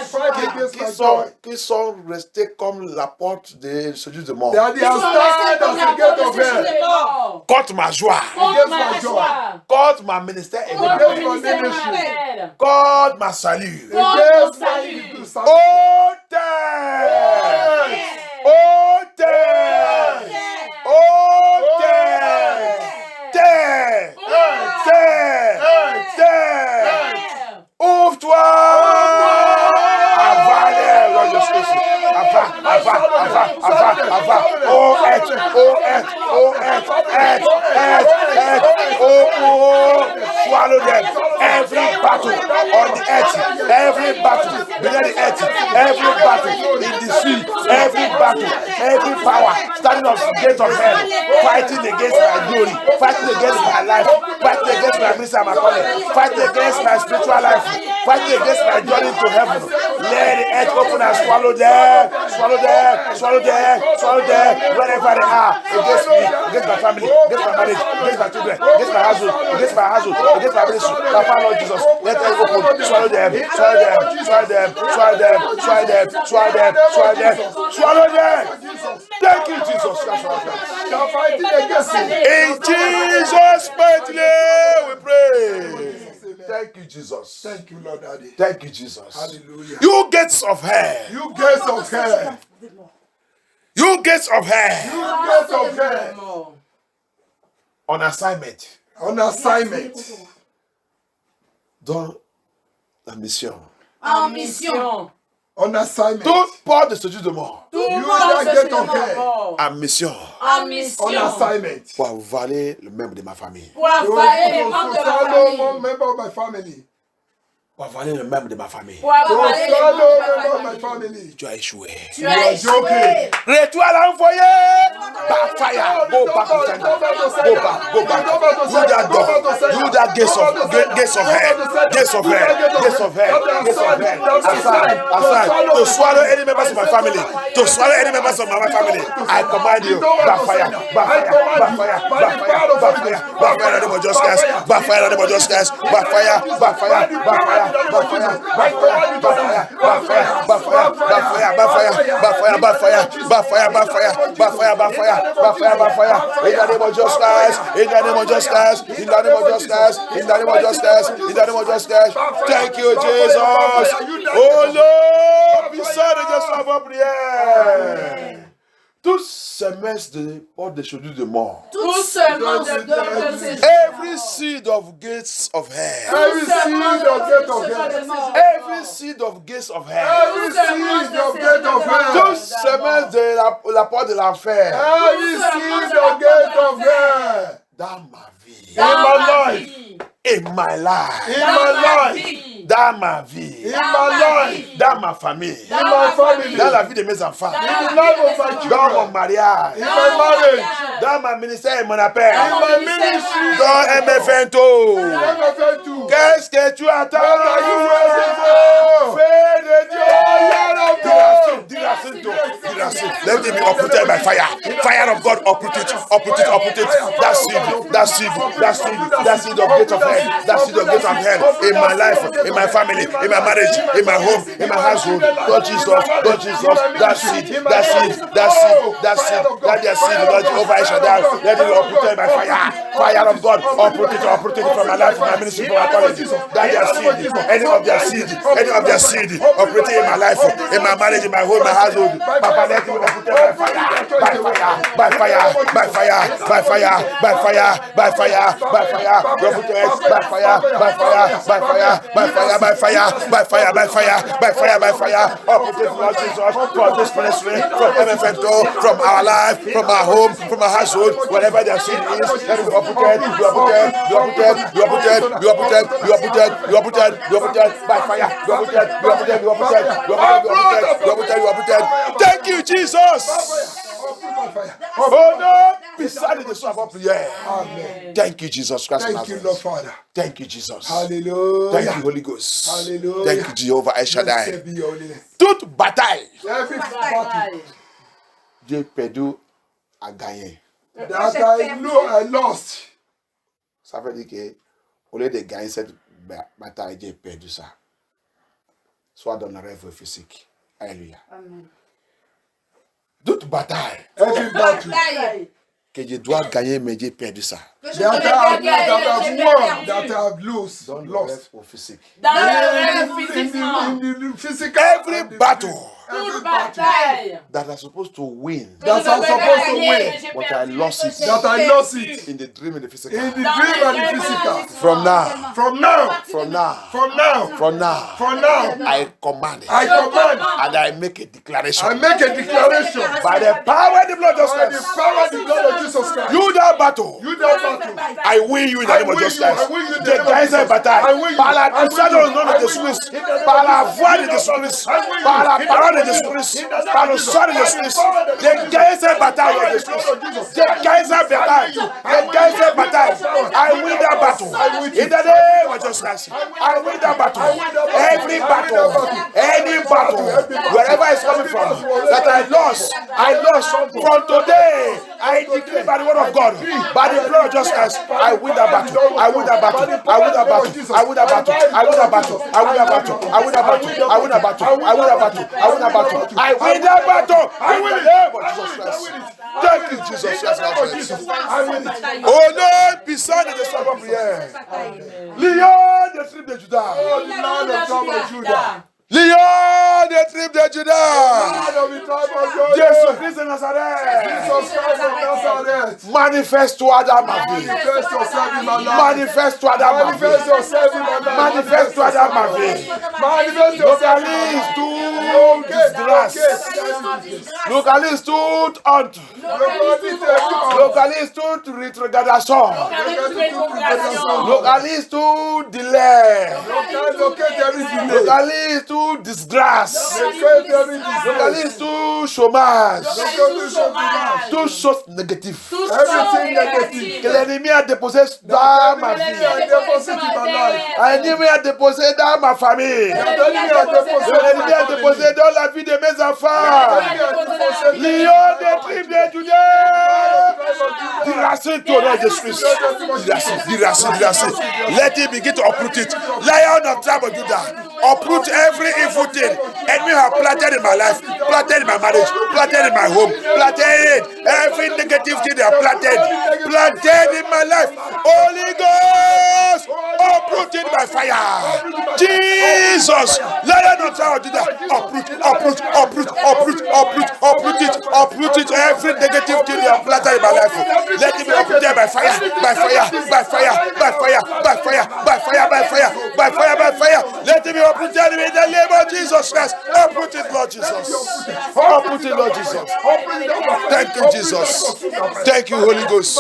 Fight against my Qui joy. sont restés comme la porte de celui de mort. They are the outside of the gate of hell. Contre ma joie. Contre ma joie. Contre ma ministère et Contre Against le my ministère ministry. manuel. contre ma salut. Against my salut. salut. Oh terre! Oh terre! Oh terre! Terre! Terre! Terre! Ouvre-toi! Avalez, Lord Jesus. Ava. Oh, swallow them. Every battle on the earth, every battle beneath the earth, every battle in the sea, every battle, every power standing on the gate of hell, fighting against my glory, fighting against my life, fighting against my ministry and my calling, fighting against my spiritual life, fighting against my journey to heaven. Let the earth open and swallow them, wherever they are, against me, against my family, against my marriage, against my children, against my household, against my ministry. Papa, Lord Jesus, let them open, swallow them. Thank you, Jesus. Shall fight against me. In Jesus' mighty name we pray. Thank you, Jesus. Thank you, Lord Daddy. Thank you, Jesus. Hallelujah. You gates of hell. You gates of hell. You gates of hell. You gates of hell. On assignment. On assignment. Dans la mission. En mission. On assignment. Toute porte de séjour de mort. Tout le You monde that se get fait of hell. mort. En mission. En On mission. assignment. Pour avaler le membre de ma famille. Pour avaler les membres de ma Swallow famille. member of my family. Pour avaler le membre de ma famille. Pour avaler les Swallow membres member de of ma my famille. family. Tu as échoué. Tu as échoué. Retour à l'envoyé. Backfire. Go back to sender. Go back. You that door. You that gates of hell. Aside. To swallow any members of my family. To swallow any members of my family. I command you. Backfire. Backfire in the name of Jesus Christ. Backfire in the name of Jesus Christ. Backfire. Backfire. fire. In the name of Jesus Christ. In the name of Jesus Christ. In the name of Jesus Christ. In the name of Jesus Christ. In the name of Jesus Christ. Thank you, Jesus. Oh Lord, beside the just of our prière. Tout semestre de porte des choses de mort. Tout semence de ces Every seed of gates of hell. Every seed of gate of hell. Every seed of gates of hell. Every seed of gate of Tout hell. semestre de la porte de l'enfer. Every seed of gate of hell. Dans ma vie. In my life. In my life. In my life. Dans ma vie. In my life. Dans ma famille. In my family. Dans la vie de mes enfants. In the life of my Dans mon children. mariage. In my marriage. Dans ma ministère et mon appel. In my ministry. Dans MFNTO. MFN2. Qu'est-ce que tu attends? What are you waiting for? Fais de Dieu. Fire of God. Let it be uprooted by fire. Fire of God, uproot it, uproot it, uproot it. That seed of gate of hell, that seed of gate of hell in my life, in my family, in my marriage, in my home, in my household. Lord Jesus, that seed, that their seed, Lord Jehovah Shaddai, let it be uprooted by fire. Fire of God, uproot it from my life, from my ministry, from my college. That their seed, any of their seed, uproot it in my life, in my marriage, in my home, my household. Papa, let it be uprooted by fire. From this ministry, from MFNTO, from our life, from our home, from our household, whatever their sin is, let it be uprooted by fire. Thank you, Jesus. Oh no, beside the soul of our prayer. Amen. Thank you, Jesus Christ. Thank you, Lord Father. Thank you, Jesus. Hallelujah. Thank you, Holy Ghost. Hallelujah. Thank you, Jehovah El Shaddai. Blessed be your holy name. Toute bataille, Every battle Dieu perdu a gagné. that I know I lost, Ça veut dire que au lieu de gagner cette bataille, Dieu a perdu ça. Soit dans le rêve physique. Alléluia. Amen. Toute bataille every battle que je dois gagner, mais Dieu a perdu ça. that I have won, that I have lost, Dans le lost. rêve au physique. dans le rêve In physiquement. the physical, Every and the battle Toute bataille. that I'm supposed to win, that I'm supposed to win, but I lost it that I lost it in the dream and the physical. in the dream and the physical. From now, From now, from now, from now, from now, from now, I command it. I command, And I make a declaration I make a declaration by the power of the blood of by the Jesus. power of the blood of Jesus Christ. You that battle, You that battle. I win you in the name of Jesus Christ. I win you in the The name of guys Jesus. are bataille. I win you. Par la I win puissance you. au nom I de win Jésus-Christ, you. In the name par of la Jesus. voix de In the name of Jésus-Christ, Jesus. I win par you. la In the parole de name of Jésus-Christ, Jesus. In the name par of le Jesus. sang de By the Jésus-Christ. power of the The blood of guys are bataille By de the Jésus-Christ. blood of Jesus. The guys are bataille. The guys are bataille. I win that battle. In the name of Jesus Christ, I win that battle. Every battle, any battle, wherever it's coming from, that I lost from today. I declare by the word of God, by the blood of Jesus Christ, I win that battle. I win that battle. I win that battle. I win that battle. I win that battle. I win that battle. I win that battle. I win that battle. I win that battle. I win that battle. I win that battle. I win the name of Jesus Christ. Thank you, Jesus Christ. I win it. Oh non, puissant de sa prière. Lion des tribus de Judas. Oh, the Lord of tribe of Judah. Lion des tribus de Judas. Lord of the tribe of Jésus Judah. Christ de Nazareth. Jesus Christ of Nazareth. Manifeste-toi dans ma vie. Manifest yourself in my life. Manifeste-toi dans ma Manifest vie. yourself in my life. Manifeste-toi dans ma vie. Manifest yourself in my Localise life. toute disgrâce. Localise toute honte. Localise toute rétrogradation. Localise tout délai. Localise toute disgrâce. Localise tout chômage. Toute chose négative que l'ennemi a déposé dans ma vie. L'ennemi a déposé dans ma famille. L'ennemi a déposé dans la vie de mes enfants. Lion des tribus de Judas. Diracine-toi, Lord Jesus. Diracine. Let it begin to uproot it. Lion of tribe of Judah. Uproot every evil thing enemy have planted in my life. planted in my marriage, planted in my home, planted it. Every negativity they are planted in my life. Holy Ghost, uproot it by fire. Jesus, let it not try to do that. Uproot it. Every negative thing they are planted in my life. Let it be uprooted by fire. Let it be uprooted in the name of Jesus Christ. Uproot it, Lord Jesus. Uproot it, Lord Jesus. Thank you, Jesus. Thank you, Holy Ghost.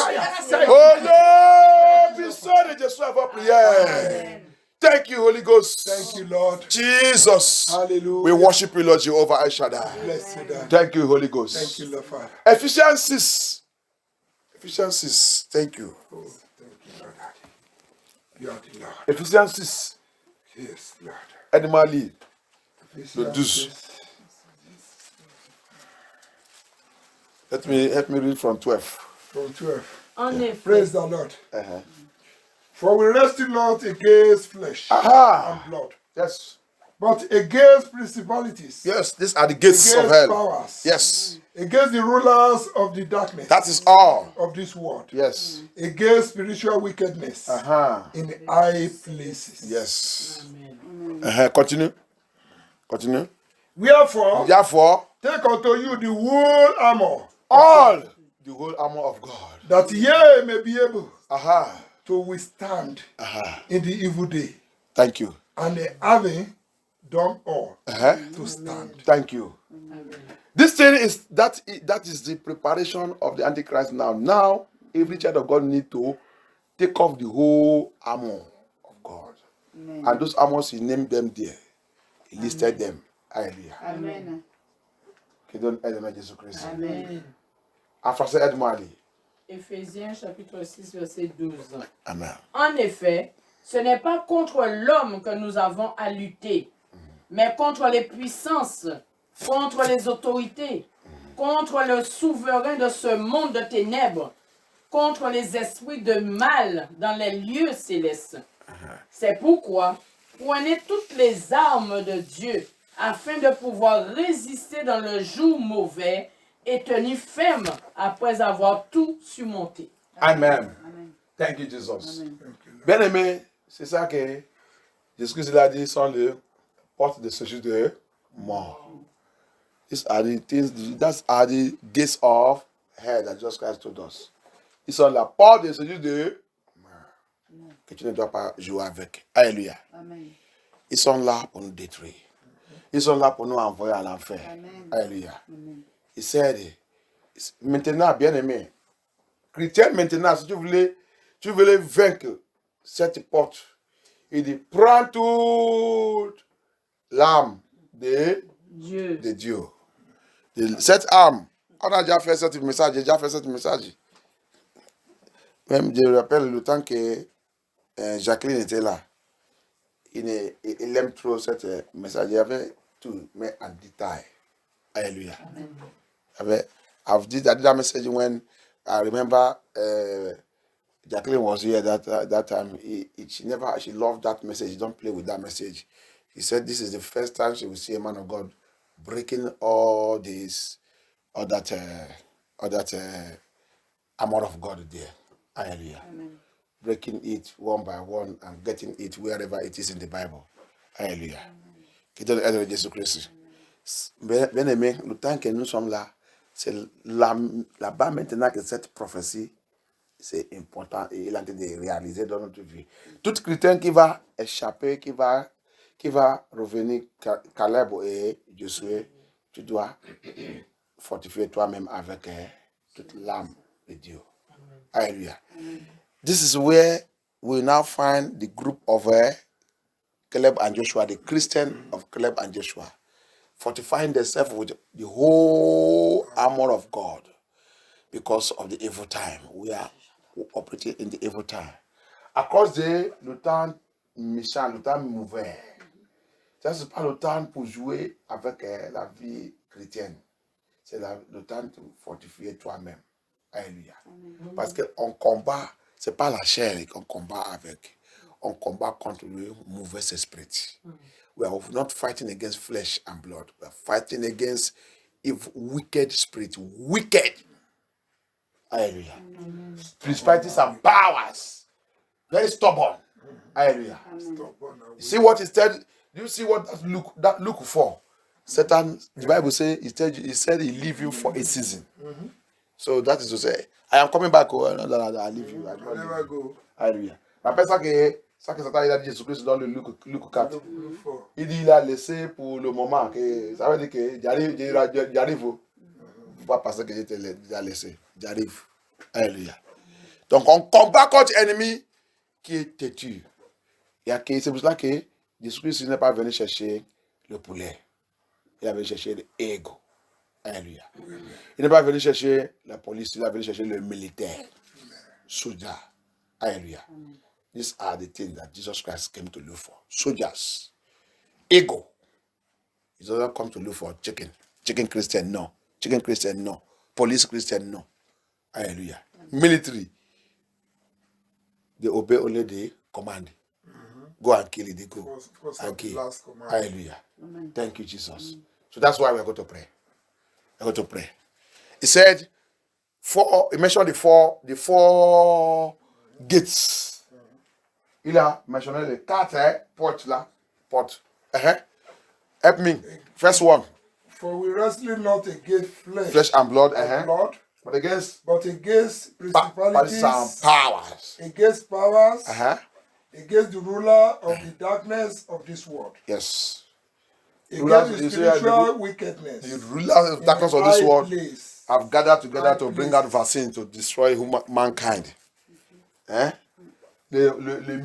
Oh Lord, be sorry, just have a prayer. Thank you, Holy Ghost. Thank you, Lord. Jesus. Hallelujah. We worship you, Lord Jehovah El Shaddai. Bless you, Daddy. Thank you, Holy Ghost. Thank you, Lord Father. Ephesians 6. Ephesians 6. Thank you. Oh, thank you, Lord Daddy. You are the Lord. Ephesians 6. Yes, Lord. Edmond Lee. Ephesians Le 12. 6. Let me read from 12. From 12. En effet, Praise the Lord. Uh-huh. For we wrestle not against flesh Aha. and blood, Yes. but against principalities, Yes, these are the gates against of hell. powers, Yes. against the rulers of the darkness That is all. of this world, Yes. against spiritual wickedness Uh-huh. in high places. Yes. Amen. Uh-huh. Continue. Continue. Wherefore, Therefore, take unto you the whole armor, all the whole armor of God. that ye may be able Aha. to withstand Aha. in the evil day, Thank you. and having done all, Uh-huh. to stand. Thank you. This thing is that is the preparation of the Antichrist now. Now, every child of God need to take off the whole armor of God. And those armors, he named them there. He listed them. Hallelujah. Amen. Qui donne aide à Jésus-Christ. Amen. En français, aide-moi à lire. Éphésiens chapitre 6, verset 12. Amen. En effet, ce n'est pas contre l'homme que nous avons à lutter, mais contre les puissances, contre les autorités, contre le souverain de ce monde de ténèbres, contre les esprits de mal dans les lieux célestes. C'est pourquoi prenez toutes les armes de Dieu afin de pouvoir résister dans le jour mauvais et tenir ferme après avoir tout surmonté. Amen. Thank you, Jesus. Bien aimé, c'est ça que Jésus-Christ a dit sont les portes de ce jour de mort. These are the things, that are the gates of hell that Jesus Christ told us. Ils sont la porte de ce jour de mort que tu ne dois pas jouer avec. Alléluia. Amen. Ils sont là pour nous détruire. Ils sont là pour nous envoyer à l'enfer. Alléluia. Il s'est maintenant, bien aimé, chrétien, maintenant, si tu voulais vaincre cette porte, il dit, prends toute l'âme de Dieu. Cette âme, on a déjà fait ce message, j'ai déjà fait ce message. Même, je me rappelle le temps que Jacqueline était là. Il aime trop ce message. Il y avait tout, mais en détail. Hallelujah. I did that message when I remember Jacqueline was here that time. She loved that message. Don't play with that message. He said this is the first time she will see a man of God breaking all that armor of God there. Hallelujah. Amen. Breaking it one by one and getting it wherever it is in the Bible. Hallelujah. Qui donne l'aide de Jésus-Christ. Bien aimé, le temps que nous sommes là, c'est là-bas maintenant que cette prophétie, c'est important et il a été de réaliser dans notre vie. Tout chrétien qui va échapper, qui va revenir, Caleb et Josué, tu dois fortifier toi-même avec toute l'âme de Dieu. Hallelujah. This is where we now find the group of Caleb and Joshua, the Christian of Caleb and Joshua, fortifying themselves with the whole armor of God because of the evil time. We are operating in the evil time. À cause de le temps méchant, le temps mauvais, ça c'est pas le temps pour jouer avec la vie chrétienne. C'est le temps de fortifier toi-même. Alléluia. Parce qu'on combat, c'est pas la chair qu'on combat avec. on combat contre le mauvais esprit. We are not fighting against flesh and blood. We are fighting against evil, wicked spirit. Wicked. Hallelujah. Principalities and powers. Very stubborn. Hallelujah. You see what he said? Do you see what that Luke for? Satan, the Bible says, he said he leave you for a season. So that is to say, I am coming back. I leave you. I I'll never go. Hallelujah. La personne ça que Satan a dit Jésus-Christ dans le Luc 4. Il dit il a laissé pour le moment que ça veut dire que j'arrive. Pas parce que j'étais déjà laissé. J'arrive. Alléluia. Donc on combat contre l'ennemi qui est têtu. C'est pour cela que Jésus-Christ n'est pas venu chercher le poulet. Il est venu chercher l'ego. Alléluia. Il n'est pas venu chercher la police, il est venu chercher le militaire. Soldat. Alléluia. These are the things that Jesus Christ came to look for. Soldiers. Ego. He doesn't come to look for chicken. Chicken Christian, no. Chicken Christian, no. Police Christian, no. Hallelujah. Military. They obey only the command. Go and kill it, they go. And kill. Hallelujah. Thank you, Jesus. So that's why we're going to pray. We're going to pray. He said, he mentioned the four gates. Il a mentionné les 4 portes là. Portes. Help me. First one. For we wrestle not against Flesh and blood. blood, but against principalities and powers. Against powers. Against the ruler of the darkness of this world. Yes. Against the spiritual wickedness. The rulers of darkness of this world have gathered together to bring out vaccine to destroy mankind. Les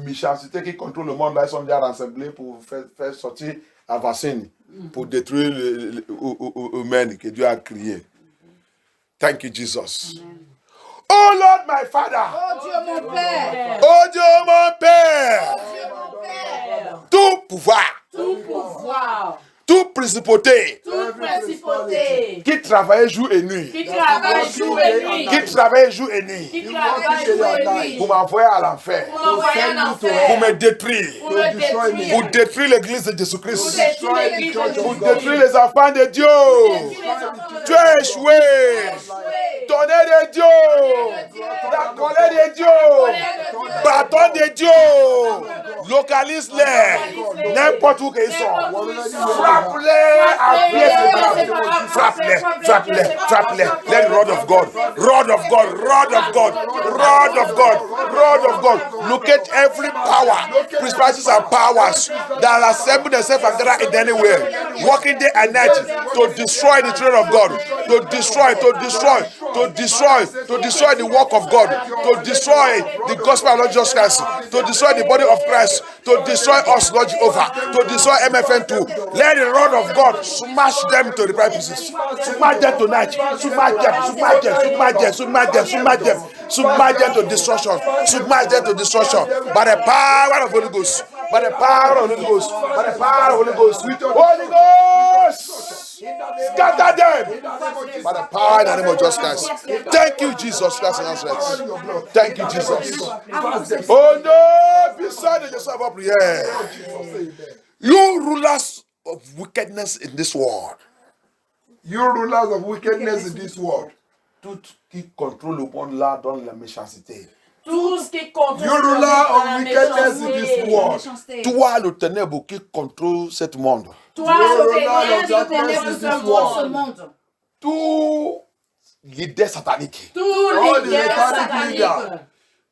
méchancetés qui contrôlent le monde là, ils sont déjà rassemblés pour faire sortir la vaccine, pour détruire les humains que Dieu a créés. Thank you, Jesus. Amen. Oh Lord, my Father. Oh Dieu, mon Père. Oh Dieu, mon Père. Oh Dieu, mon Père. Tout pouvoir. Tout pouvoir. Toute principauté. Toute principauté. Qui travaille jour et nuit. Qui travaille jour et nuit. Qui travaille jour et nuit. Qui travaille jour et nuit. Pour m'envoyer à l'enfer. Pour m'envoyer en enfer. Pour me détruire. Pour me détruire. Pour détruire l'église de Jésus-Christ. Pour détruire l'église de Pour Jésus-Christ. détruire les enfants de Dieu. Tu as échoué. Tonnerre de Dieu. La colère de Dieu. Bâton de Dieu. Localise-les. N'importe où qu'ils sont. Frappe-les à pied de frappe-les, frappe-les, frappe-les. Let the rod of God, rod of God, rod of God, rod of God, rod of God. Locate every power, principalities and powers that assemble themselves and gather in anywhere, working day and night to destroy the children of God, to destroy the work of God, to destroy the gospel of Lord Jesus Christ, to destroy the body of Christ, to destroy us, Lord Jehovah, to destroy MFN2. Let the rod of God smash them to the right pieces. Smash them tonight. Smash them to destruction. Smash them to destruction. By the power of Holy Ghost. By the power of Holy Ghost. By the power of Holy Ghost. Holy Ghost! Scatter them. By the power in the name of Jesus Christ. Thank you, Jesus Christ of Nazareth. Thank you, Jesus. Oh no! Beside yourself up here. You rulers of wickedness in this world. You rulers of wickedness in this world. Tout qui contrôle le monde là donne la méchanceté. Tout ce qui contrôle You ruler of wickedness in this world. Toi le ténèbre qui contrôle ce monde. Toi le ténèbre de ce monde. Tout l'idée satanique. Tout l'idée satanique.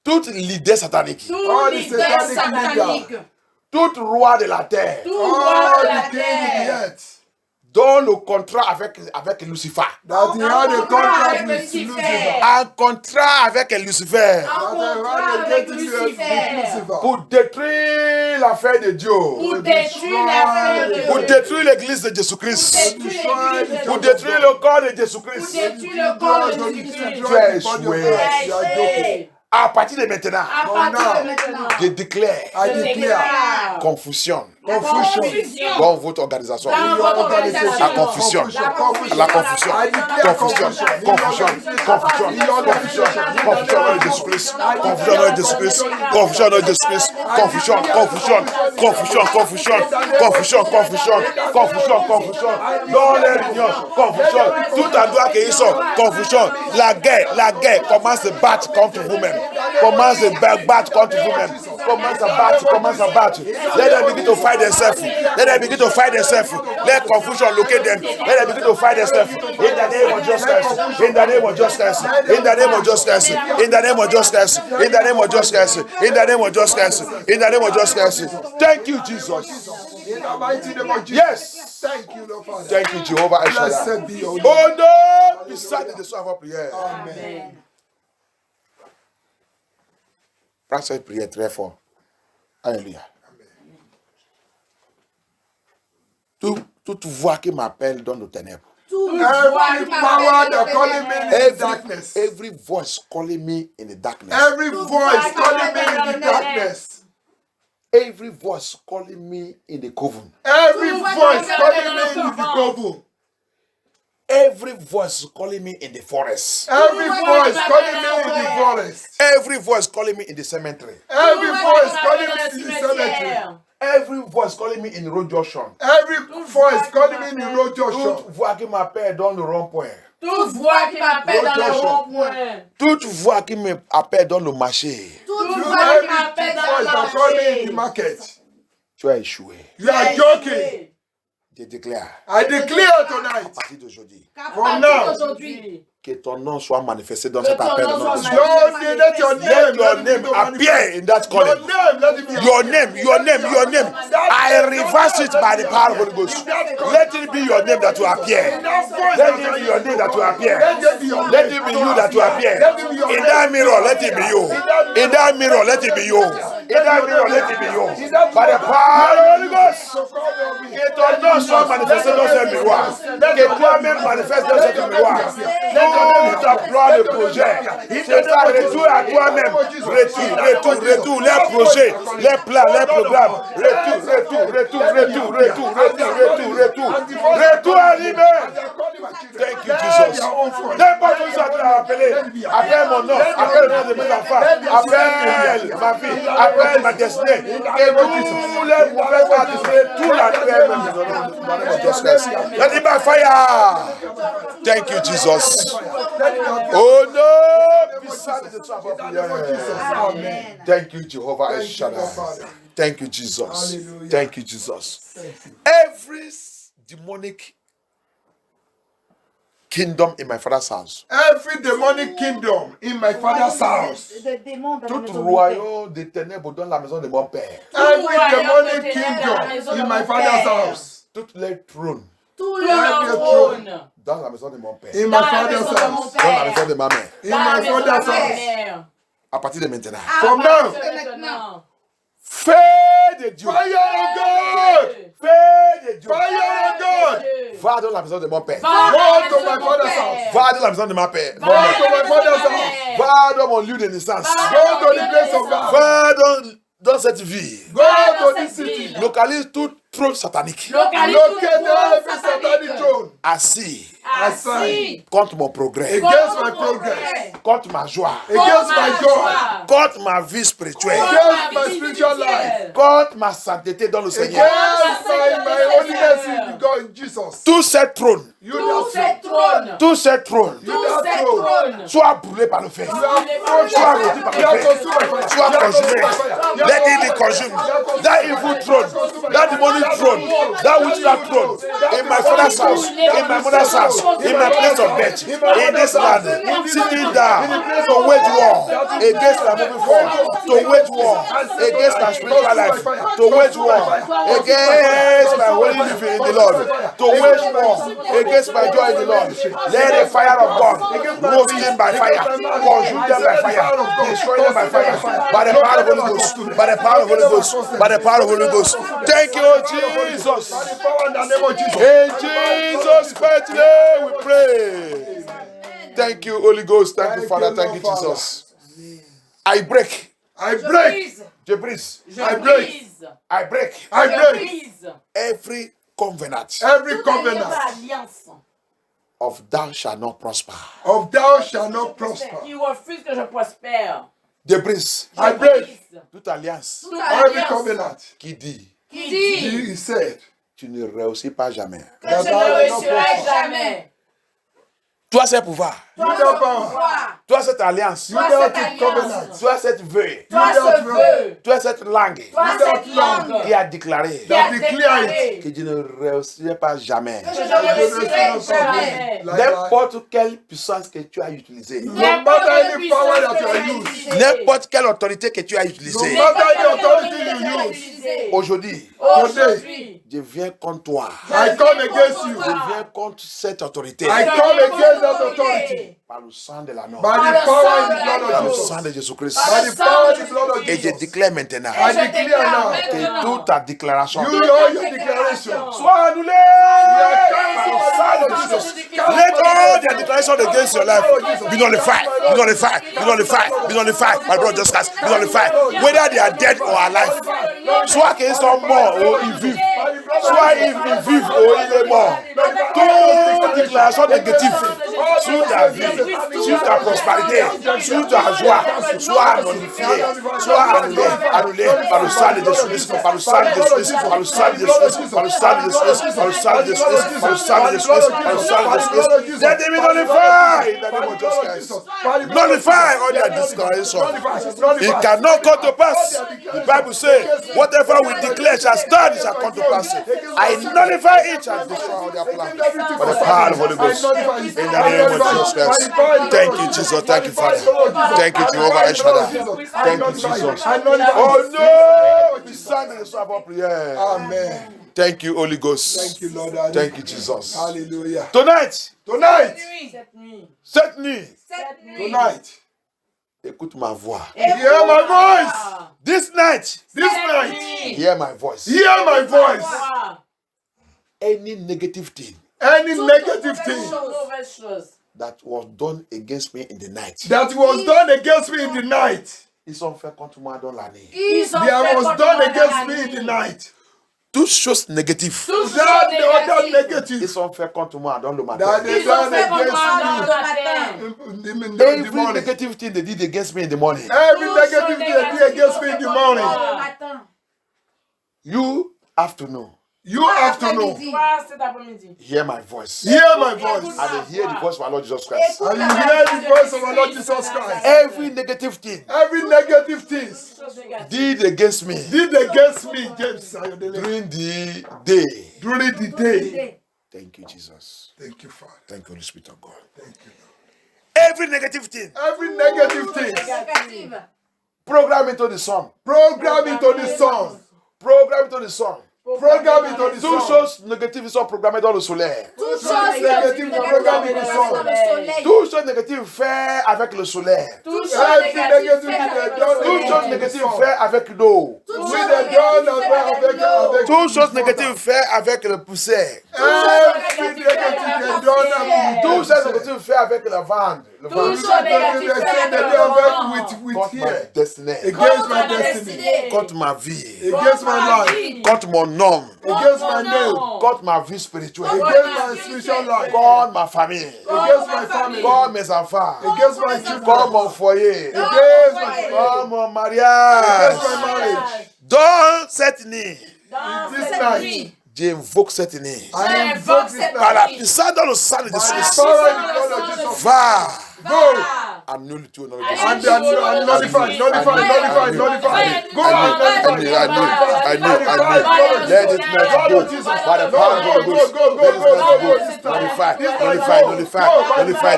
Toute l'idée satanique. Tout l'idée satanique. Tout roi de la terre. Tout roi de la terre. Dont le contrat avec Lucifer. That he had a contract with Lucifer. Un contrat avec Lucifer. Un contrat avec Lucifer. Pour détruire l'affaire de Dieu. Pour détruire l'affaire de Dieu. Pour détruire l'église de Jésus-Christ. Pour détruire le corps de Jésus-Christ. Pour détruire le corps de Jésus-Christ. Tu as échoué. À partir de maintenant, je déclare confusion, Confusion. Dans votre organisation. Dans votre organisation. La confusion. La confusion. Confusion. Confusion. Confusion. Confusion. Confusion dans le Jésus-Christ. Confusion dans le Jésus-Christ. Confusion dans le Jésus-Christ. Confusion. Confusion. Confusion. Confusion. Confusion. Confusion. Confusion. Confusion. Dans les réunions. Confusion. Tout à droite qu'ils sont. Confusion. La guerre. La guerre. Commence à battre contre vous-même. Commence à battre contre vous-même. Commence à battre. Commence à battre. Let them begin to fight themselves. Let them begin to fight themselves. Let confusion locate them. Let them begin to fight themselves. In the name of justice. In the name of justice. In the name of justice. In the name of justice. In the name of justice. In the name of justice. In the name of justice. Thank you, Jesus. In the mighty name of Jesus. Yes. Thank you, Lord Father. Thank you, Jehovah. Blessed be your name. Oh no! Beside the sound of our prayer. Amen. Prends cette prière très fort. Alléluia. Toute voix qui m'appelle dans nos ténèbres. Every power that calling me in the darkness. Every voice calling me in the darkness. Every voice calling me in the darkness. Every voice calling me in the coven. Every voice calling me in the coven. Every voice calling me in the forest. Every voice calling me in the forest. Every voice calling me in the cemetery. Every voice calling me in the cemetery. Every voice calling me in the road junction. Every voice calling me in the road junction. Toute voix qui m'appelle dans le rond-point. Toute voix qui m'appelle dans le rond-point. Toute voix qui m'appelle dans le marché. Toute voix qui m'appelle dans le Voice that call me in the marché. market. Tu as échoué. You are joking. Je déclare I declare tonight, à partir d'aujourd'hui from now, Aujourd'hui, que ton nom soit manifesté dans que cet ton appel. nom soit Lord, let your Let your name name appear in that Your calling. name, let it be Your name, your name, your name. I reverse it by the power of the Holy Ghost. Let it be your name that will appear. Let it be your name that will appear. Let it be you that will appear. In that mirror, let it be you. In that mirror, let it be you. In that mirror, let it be you. By the power of the Holy Ghost. Que ton nom soit manifesté dans ce miroir. Que toi-même manifeste dans ce miroir. Tout ta gloire de projet. C'est ça, retour à toi-même. Retour. Les projets, les plans, les programmes. Retour animé. Thank you, Jesus. N'importe où ça te l'a appelé. Appelle mon nom. Appelle le nom de mes enfants. Appelle ma vie. Appelle ma destinée. Et tous les prophètes participent. Tout la terre. Let it by fire. Thank you, Jesus. Oh no. Beside the top of Amen. Thank you, Jehovah El Thank you, Shaddai. Lord Father. Thank you, Jesus. Hallelujah. Thank you, Jesus. Thank you. Every demonic kingdom in my father's house, Every demonic kingdom in my father's house. Des démons dans la tout maison de mon père. royaume des ténèbres dans la maison de mon père, Every demonic kingdom in my father's house. toutes les trônes tout le trône dans la maison de mon père, In dans my la father's maison de mon house. dans la père, maison de ma mère, In dans la my maison de father's ma house. mère. à partir de maintenant. From now. Maintenant. Feu de Dieu, Fire of God. feu de Dieu, Fire of God. va dans la maison de mon père, Va dans la Go maison to de my mon father's père. house. va dans la maison de ma père, Va dans la to my maison de father's ma house. mère. va dans mon lieu de naissance, Va Go to the place of God. va dans cette vie, Go to this cette city. ville. localise tout trône satanique Localise tout Locate trône every satanic throne assis assis contre mon progrès, against my contre progress, contre ma joie, against my joy, contre ma vie spirituelle, against my spiritual life, contre ma sainteté dans le Seigneur. against my holiness in God, in Jesus. Tous ces trônes, You Tous that ces trônes, tous ces trônes, tous ces trônes, soient brûlés par le feu, you are consumed by fire. soient consumés. Let it be consumed. That evil throne, that demonic throne, that witchcraft throne, in my father's house, in my mother's house, in my place of birth, in this land, sitting down to wage war against my moving forward, to wage war against my spiritual life, to wage war against my holy living in the Lord, to wage war against my joy in the Lord. Let the fire of God roast them by fire, consume them by fire, destroy them by fire, by the power of the Holy Ghost, by the power of the Holy Ghost, by the power of the Holy Ghost. Thank you, Jesus. By the power in the name of Jesus. In Jesus' mighty name we pray. Thank you, Holy Ghost. Thank you, Father. Thank you, Jesus. I break I break. Je brise. Je I break. brise. I break I Je break brise. every covenant every Toute covenant alliance of thou shalt not prosper. of thou shalt not prosper. qui refuse que je prospère. Je brise Je I break. brise. toute alliance Toute Every alliance covenant. qui dit qui dit He said tu ne réussis pas jamais. que that je I ne will not réussirai prosper. jamais. Toi, c'est pouvoir. You that power. Toi, cette alliance. You Toi, that cette alliance. covenant. Toi, cette veuille. Toi, You that ce vœu. Toi, cette langue Toi, You that cette langue qui a déclaré qui a declare déclaré que tu ne réussirais pas jamais. que je ne réussirai jamais. Like that. N'importe quelle puissance que tu as utilisée, No matter any power that you are using, utilisée. n'importe quelle autorité que tu as no utilisée, matter any authority you use, aujourd'hui, Aujourd'hui, je viens contre toi. I come against you. Je viens contre cette autorité I come against that authority par le sang de l'agneau, by the power in the blood par of le Jesus. sang de Jésus-Christ. By the power in the blood of Et je Jesus. déclare maintenant I declare now, que toute ta déclaration you know your declaration. soit annulée par le sang de Jésus. Let all their declarations against your life be nullified, be nullified, be nullified, be nullified by the blood of Jesus Christ, be nullified. Whether they are dead or alive, soit qu'ils sont morts ou ils vivent, soit ils vivent ou il est mort. Toute déclaration négative sur ta vie, sur ta prospérité, sur ta joie, soit nullifiée, soit annulée par le sang de Jésus, par le sang de Jésus, par le sang de Jésus, par le sang de Jésus, par le sang de Jésus, par le sang de Jésus, par le sang de Jésus. Let them be nullified in the name of Jesus Christ. Nullify all their declarations. It cannot come to pass. The Bible says, whatever we declare shall stand, it shall come to pass. I nullify it and destroy all their plans. By the power of the Holy Ghost. In the name of Jesus Christ. Thank you, Jesus. Thank you, Father. Thank you, Jehovah Eshada. Thank you, Jesus. Oh no! The Son is our prayer. Amen. Thank you, Holy Ghost. Thank you, Lord. Daddy. Thank you, Jesus. Hallelujah. Tonight, Tonight, cette nuit, cette nuit, cette nuit, tonight, écoute ma voix. hear my voice. Ah, This night, This cette night, nuit, hear my voice. hear my voice. toi, Any negative thing Any toute negative mauvaise thing chose, mauvaise chose that was done against me in the night, that was done against me in the night, ils sont faits contre moi dans la nuit. ils ont that fait was contre done moi dans against la me in the nuit. night, Toutes choses négatives, Toutes that choses négatives, ils negative, sont faits contre moi dans le that matin. they ils ont done fait contre moi dans against le matin. me in Every the morning. negative thing they did against me in the morning, Every Toutes negative choses thing they did against me in the morning, you have to know. you have to know. Toi, cet après-midi, Hear my voice. Hear my voice. And they hear the voice of our Lord Jesus Christ. And you hear the voice of our Lord Jesus Christ. Every negative thing Every negative thing chose négative, did against me did against me, James Ayodele, during the day. during the day. Thank you, Jesus. Thank you, Father. Thank you, Holy Spirit of God. Thank you, Lord. Every negative thing Every negative thing program into the sun. program into the sun. Program into the sun. Program into the Toutes sun. choses négatives sont programmées dans le solaire. Toutes Toutes choses négatives programmées dans le soleil. Toutes choses négatives faites avec le solaire. toutes choses Every negative négatives thing faites they avec done le Toutes choses soleil. négatives faites avec l'eau. We the done avec Toutes choses négatives faites avec le poussière. every negative they done Toutes choses négatives faites avec la vente. Le vent. Toutes choses négatives faites avec le vent. with Contre ma here destinée. against my Contre ma destiny, destinée. Contre ma vie. against my Contre ma life, vie. Contre mon nom. against my Contre mon name, nom. Contre ma vie spirituelle. against my spiritual life, Contre ma famille. against my family, Contre mes enfants. against my Contre children, mon foyer. against my Contre mon against mariage. my marriage. Dans cette nuit, Dans This cette night, nuit, j'invoque cette nuit. I invoke this Par la night. puissance dans le sang de By the Jésus. power in the blood of Jesus. Va. Go Annule tout au nom de and Jésus. nullify, nullify, nullify, nullify. Go and Let it not go. By the power of the Holy Ghost. Let it not go. Nullify, nullify, nullify, nullify,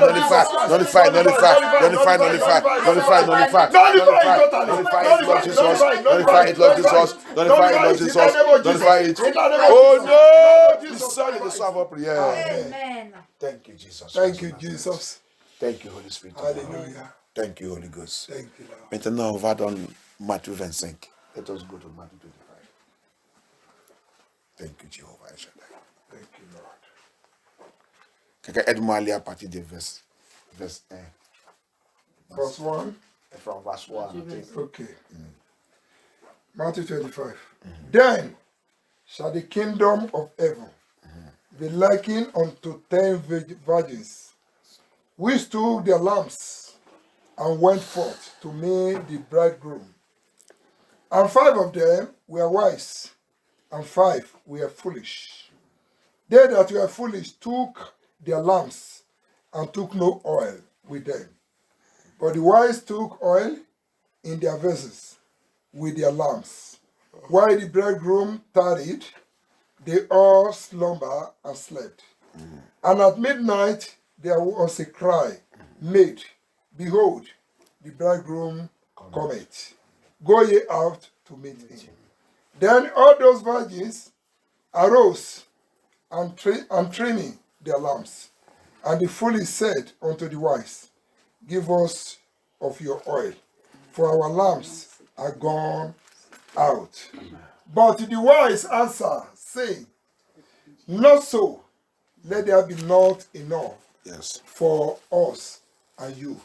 nullify, nullify, nullify, nullify, nullify, nullify, nullify, nullify it, Lord Jesus. Nullify it, Lord Jesus. Nullify it, Lord Jesus. Nullify it. Oh no! The Son is the son of our prayer. Amen. Thank you, Jesus. Thank you, Jesus. Thank you, Holy Spirit. Hallelujah. Thank you, Holy Ghost. Thank you, Lord. Maintenant, on va dans Matthieu 25. Let us go to Matthew 25. Thank you, Jehovah Shaddai. Thank you, Lord. Quelqu'un aide-moi à aller à partir du verset 1. Verse 1. from verse 1, I think. Okay. Matthew 25. Then shall the kingdom of heaven be likened unto 10 virgins, which took their lamps and went forth to meet the bridegroom. And 5 of them were wise, and 5 were foolish. They that were foolish took their lamps and took no oil with them. But the wise took oil in their vessels with their lamps. While the bridegroom tarried, they all slumbered and slept. And at midnight there was a cry made, Behold, the bridegroom cometh. Go ye out to meet him. Then all those virgins arose and trimming their lamps. And the foolish said unto the wise, Give us of your oil, for our lamps are gone out. But the wise answer, saying, Not so, let there be not enough Yes. for us and you.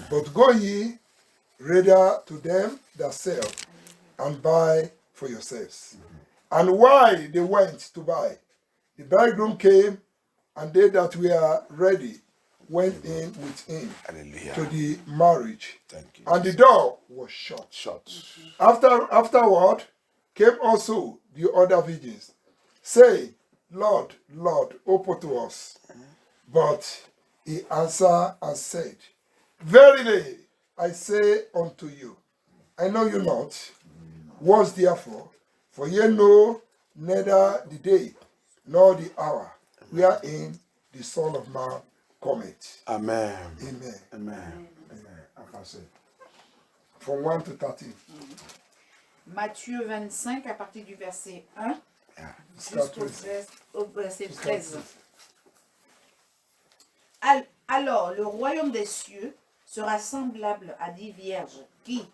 But go ye rather to them that sell, and buy for yourselves. And while they went to buy, the bridegroom came, and they that were ready went in with him Hallelujah. to the marriage. Thank you. And the door was shut. Short. Afterward came also the other virgins, saying, Lord, Lord, open to us. But he answered and said, Verily I say unto you, I know you not. Was therefore, for ye know neither the day nor the hour wherein the Son of Man cometh. Amen. Amen. Amen. Amen. I can say. From 1 to 13. Matthieu 25 à partir du verset 1 Jusqu'à au verset 13. 13. Alors le royaume des cieux sera semblable à 10 vierges qui,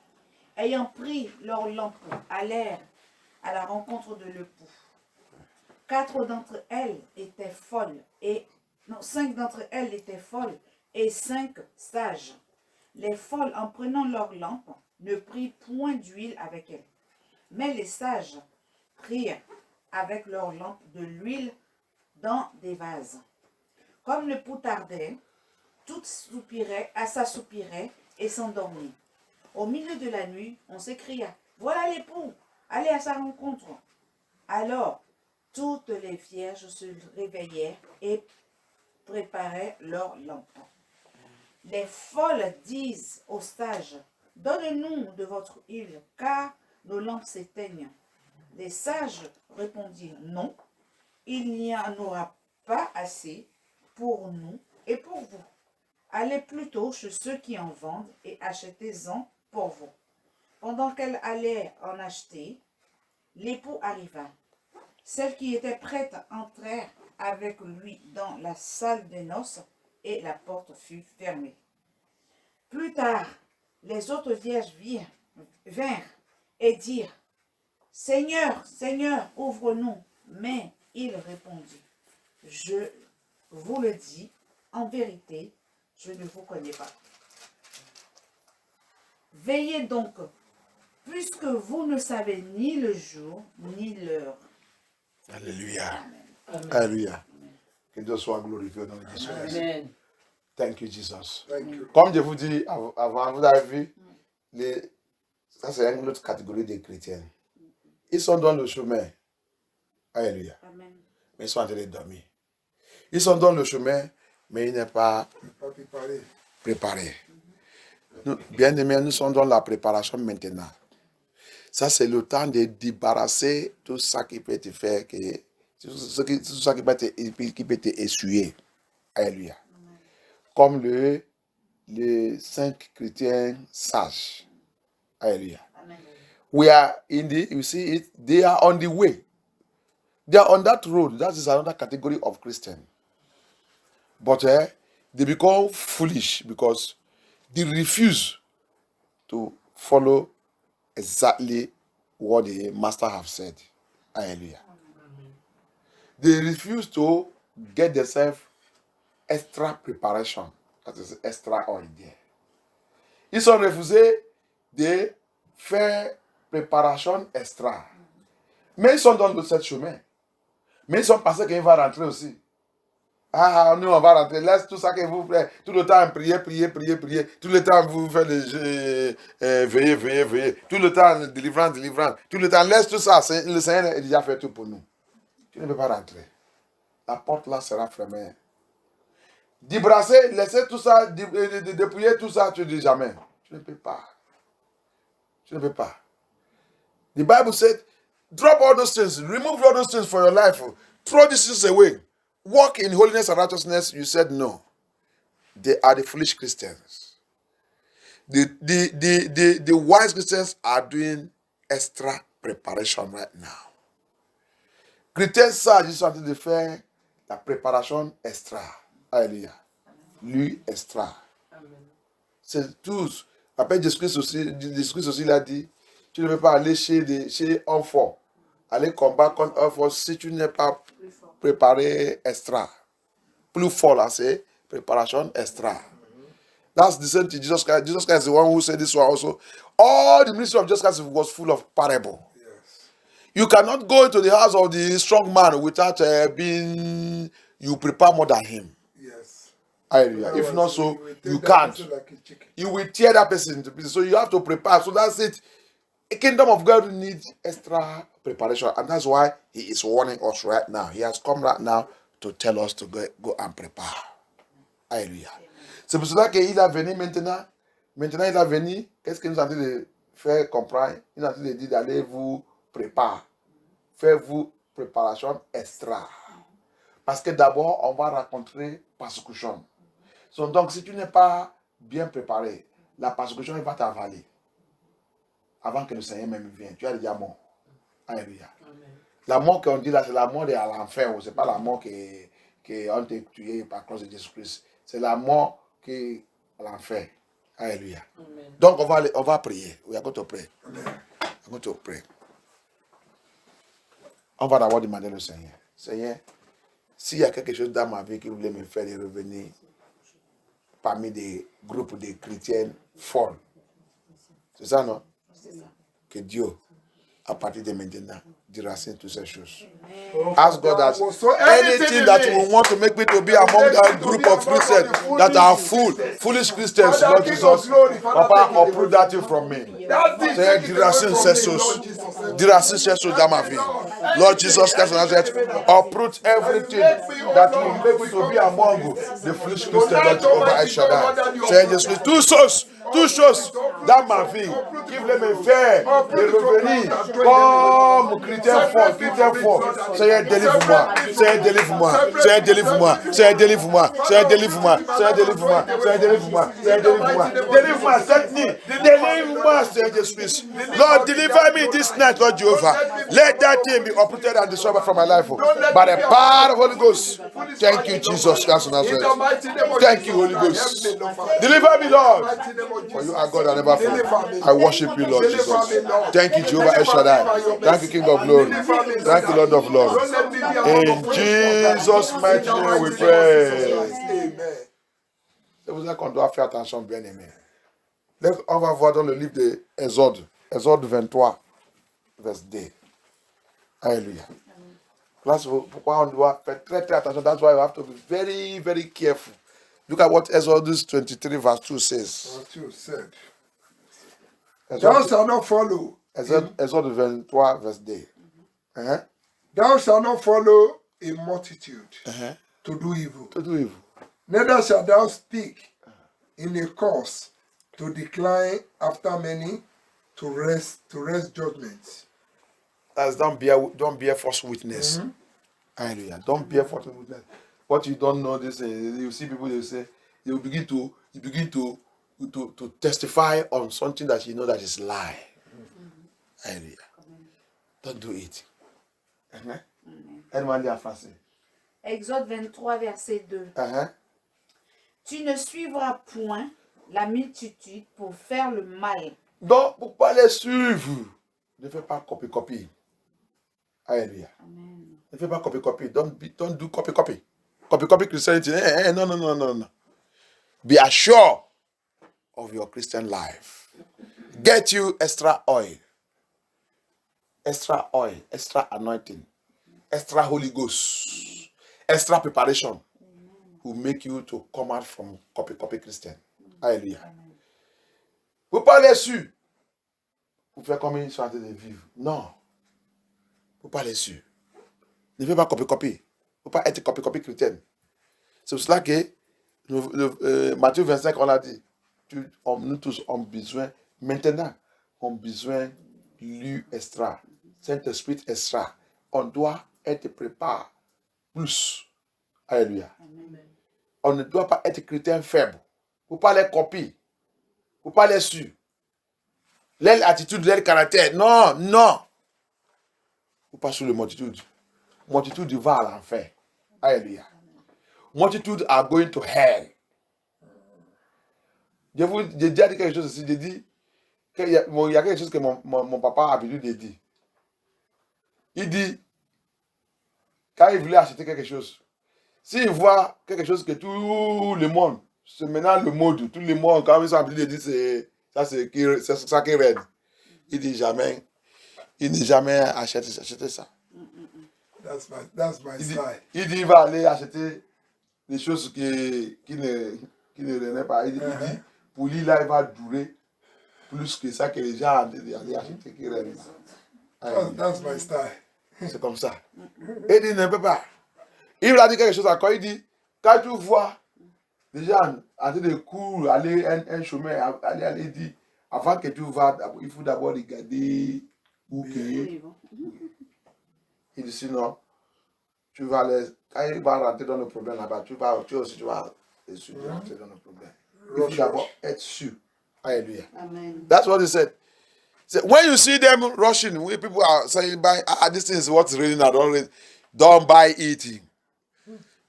ayant pris leurs lampes, allèrent à la rencontre de l'époux. 4 d'entre elles étaient folles et 5 d'entre elles étaient folles et 5 sages. Les folles, en prenant leurs lampes, ne prirent point d'huile avec elles. Mais les sages prirent avec leurs lampes de l'huile dans des vases. Comme le pouls tardait, toutes s'assoupiraient et s'endormirent. Au milieu de la nuit, on s'écria, « Voilà l'époux, allez à sa rencontre. » Alors, toutes les vierges se réveillèrent et préparaient leurs lampes. Les folles disent aux sages, « Donne-nous de votre huile, car nos lampes s'éteignent. » Les sages répondirent, « Non, il n'y en aura pas assez pour nous et pour vous. Allez plutôt chez ceux qui en vendent et achetez-en pour vous. » Pendant qu'elle allait en acheter, l'époux arriva. Celles qui étaient prêtes entrèrent avec lui dans la salle des noces et la porte fut fermée. Plus tard, les autres vierges vinrent et dirent, « Seigneur, Seigneur, ouvre-nous. » Mais il répondit, « Je vous le dis, en vérité, je ne vous connais pas. Veillez donc, puisque vous ne savez ni le jour ni l'heure. » Alléluia. Amen. Alléluia. Que Dieu soit glorifié au nom de Jésus. Amen. Thank you, Jesus. Thank you. Comme je vous dis avant, vous avez vu, ça c'est une autre catégorie de chrétiens. Ils sont dans le chemin. Alléluia. Amen. Mais ils sont en train de dormir. Ils sont dans le chemin, mais ils n'est pas Pas préparé. préparés. Bien aimés, nous sommes dans la préparation maintenant. Ça, c'est le temps de débarrasser tout ça qui peut te faire, tout ça qui peut te essuyer. Alléluia. Comme les 5 chrétiens sages. Alléluia. Amen. We are in the, you see it, they are on the way. They are on that road. That is another category of Christian. But they become foolish because they refuse to follow exactly what the master have said. Hallelujah. They refuse to get themselves extra preparation. That is extra oil there. Ils ont refusé de faire préparation extra. Mais ils sont dans le 7 chemin. Mais ils sont passés qu'il va rentrer aussi. Ah, nous on va rentrer. Laisse tout ça que vous faites. Tout le temps prier. Tout le temps vous faites veiller. Tout le temps délivrance. Tout le temps laisse tout ça. Le Seigneur a déjà fait tout pour nous. Tu ne peux pas rentrer. La porte là sera fermée. Débrasser, laisser tout ça, dépouiller tout ça, tu ne dis jamais. Tu ne peux pas. The Bible said, drop all those things, remove all those things from your life, throw these things away. Walk in holiness and righteousness. You said no. They are the foolish Christians. The wise Christians are doing extra preparation right now. Chrétiens sages, ils sont en train de faire la préparation extra. Alléluia. Lui extra. Amen. C'est tous. Après, Jésus-Christ aussi l'a dit, tu ne peux pas aller chez un fort, aller combattre contre un fort si tu n'es pas préparé extra. Plus fort là, c'est préparation extra. That's the same thing. Jesus Christ is the one who said this one also. All the ministry of Jesus Christ was full of parable. Yes. You cannot go into the house of the strong man without you prepare more than him. Yes. Hallelujah. If not so, will take you that can't. person like a chicken. You will tear that person into pieces. So you have to prepare. So that's it. The kingdom of God needs extra preparation. And that's why he is warning us right now. He has come right now to tell us to go and prepare. Alléluia. C'est pour cela qu'il a venu maintenant. Maintenant, il a venu. Qu'est-ce qu'il nous a dit de faire comprendre? Il nous a dit de dire d'aller vous préparer. Faites-vous préparation extra. Parce que d'abord, on va rencontrer persécution. Donc, si tu n'es pas bien préparé, la persécution, elle va t'avaler. Avant que le Seigneur même vienne. Tu as déjà mort. Alléluia. La mort qu'on dit là, c'est la mort de l'enfer. Ce n'est pas la mort qu'on t'a tué par cause de Jésus-Christ. C'est la mort qui est à l'enfer. Alléluia. Amen. Donc, on va prier. We are going to pray. I'm going to pray. On va d'abord demander au Seigneur. Seigneur, s'il y a quelque chose dans ma vie qui voulait me faire revenir parmi des groupes de chrétiens folles, c'est ça, non? C'est ça. Que Dieu, à partir de maintenant, déracine toutes ces choses. Oh, Ask God that anything that will want to make me to be among that group of Christians that are foolish Christians, Lord Jesus, Papa, uproot that thing from me. Seigneur, déracine ces choses. Déracine ces choses dans ma vie. Lord Jesus Christ of Nazareth, uproot everything that will make me to be among the foolish Christians, Lord Jehovah El Shaddai. Seigneur Jésus, toutes choses dans ma vie qui voulaient me faire revenir comme chrétien fort. Seigneur, délivre-moi. Seigneur, délivre-moi. Seigneur, délivre-moi. Seigneur, délivre-moi. Seigneur, délivre-moi. Seigneur, délivre-moi. Seigneur, délivre-moi. Seigneur, délivre-moi. Délivre-moi cette nuit. Délivre-moi, Seigneur Jésus. Lord, deliver me this night, Lord Jehovah. Let that thing be uprooted and destroyed from my life. By the power of the Holy Ghost. Thank you, Jesus Christ of Nazareth. Thank you, Holy Ghost. Deliver me, Lord. For you are God and never fail. I worship you, Lord Jesus. Thank you, Jehovah El Shaddai. Thank you, King of Glory. Thank you, Lord of Lords. In Jesus' mighty name we pray. Amen. C'est pour ça qu'on doit faire attention, bien aimé. On va voir dans le livre de Exode 23, verset 2. Alléluia. Là, c'est pourquoi on doit faire très très attention. That's why you have to be very, very careful. Look at what Exodus 23, verse 2 says. What you said. Thou shalt not follow. Exode 23, verse 2. Uh-huh. Thou shalt not follow a multitude Uh-huh. to do evil. To do evil. Neither shalt thou speak in a cause to decline after many to rest judgments. As don't bear false witness. Mm-hmm. Hallelujah. Don't bear false witness. What you don't know, this you see people they say you begin to testify on something that you know that is lie. Mm-hmm. Hallelujah. Don't do it. Uh-huh. Anyone there français? Exode 23, verset 2. Uh-huh. Tu ne suivras point la multitude pour faire le mal. Donc, pour pas les suivre, ne fais pas copy. Hallelujah. Amen. Ne fais pas copy. Don't do copy. Copy Christianity. No. Be assured of your Christian life. Get you extra oil, extra anointing, extra Holy Ghost, extra preparation will make you to come out from copy Christian. Alléluia. Vous parlez dessus. Vous faites comme ils sont en train de vivre. Non. Vous parlez dessus. Ne faites pas copy. Ne faut pas être copy chrétienne. C'est pour cela que Matthieu 25, on a dit, nous tous avons besoin, maintenant, on a besoin de lui extra, Saint-Esprit extra. On doit être préparé plus. Alléluia. On ne doit pas être chrétien faible. Faut pas les copier. Faut pas les suivre. Leur attitude, leur caractère. Non, non. Faut pas suivre la multitude. Multitude va à l'enfer. Alléluia. Multitude are going to hell. J'ai déjà dit quelque chose aussi. J'ai dit qu'il y a quelque chose que mon papa a l'habitude de dire. Il dit, quand il voulait acheter quelque chose, s'il voit quelque chose que tout le monde, c'est maintenant le mode, tout le monde, quand ils sont habitués de dire, c'est ça qui règne. Il dit jamais, il n'est jamais acheté ça. That's my style. Il dit, il va aller acheter des choses qui ne renaissent pas. Il dit, pour lui, là, il va durer plus que ça que les gens allaient acheter qui règne. That's my style. C'est comme ça. Il dit, ne peut pas. Il va dire quelque chose encore. Il dit, quand tu vois les gens en train de courir, aller un chemin, aller dire, avant que tu vas, il faut d'abord regarder où qu'il est. Il dit, sinon, tu vas quand il va rentrer dans le problème là-bas, tu vas rentrer dans le problème. Il faut d'abord être sûr. Alléluia. Amen. That's what he said. So when you see them rushing, when people are saying, this thing is what's raining, don't buy it.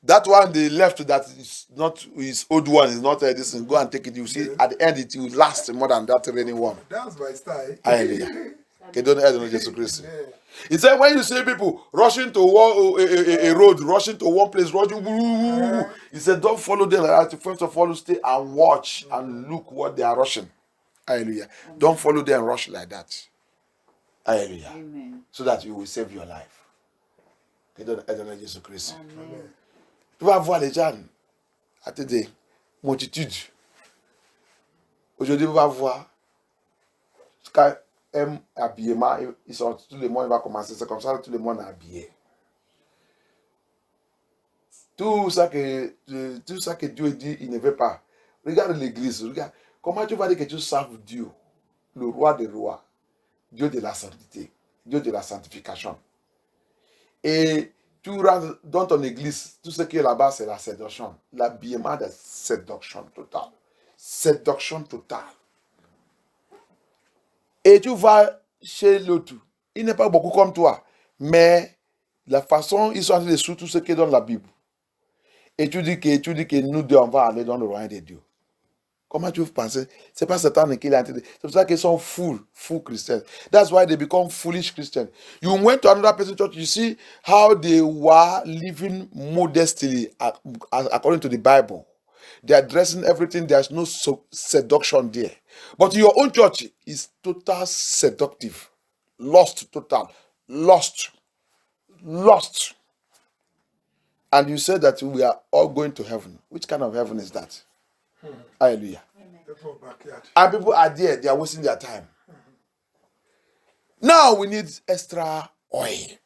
That one they left that is not his old one, is not this thing. Go and take it. You see, at the end, it will last more than that raining one. That's my style. Hallelujah. Okay, don't know Jesus Christ. He said, when you see people rushing to a road, rushing to one place, rushing, he said, don't follow them like that. First of all, stay and watch and look what they are rushing. Hallelujah. Don't follow them and rush like that. Hallelujah. Amen. So that you will save your life. Okay, don't know Jesus Christ. Amen. Tu vas voir les gens, attendez, multitude. Aujourd'hui, tu vas voir, quand un habillement, ils sont, tout le monde va commencer, c'est comme ça, tout le monde est habillé. Tout ça que Dieu dit, il ne veut pas. Regarde l'église, regarde, comment tu vas dire que tu serves Dieu, le roi des rois, Dieu de la sainteté, Dieu de la sanctification. Et tu rentres dans ton église, tout ce qui est là-bas, c'est la séduction. L'habillement de séduction totale. Séduction totale. Et tu vas chez l'autre. Il n'est pas beaucoup comme toi. Mais la façon, ils sont en train de suivre tout ce qui est dans la Bible. Et tu dis que nous deux, on va aller dans le royaume de Dieu. Comment tu veux penser? C'est pas Satan qui l'a entendu. C'est pour ça qu'ils sont full Christians. That's why they become foolish Christians. You went to another person's church, you see how they were living modestly according to the Bible. They are dressing everything. There's no seduction there. But your own church is total seductive. Lost. And you said that we are all going to heaven. Which kind of heaven is that? Hallelujah. And people are there, they are wasting their time. Now we need extra oil.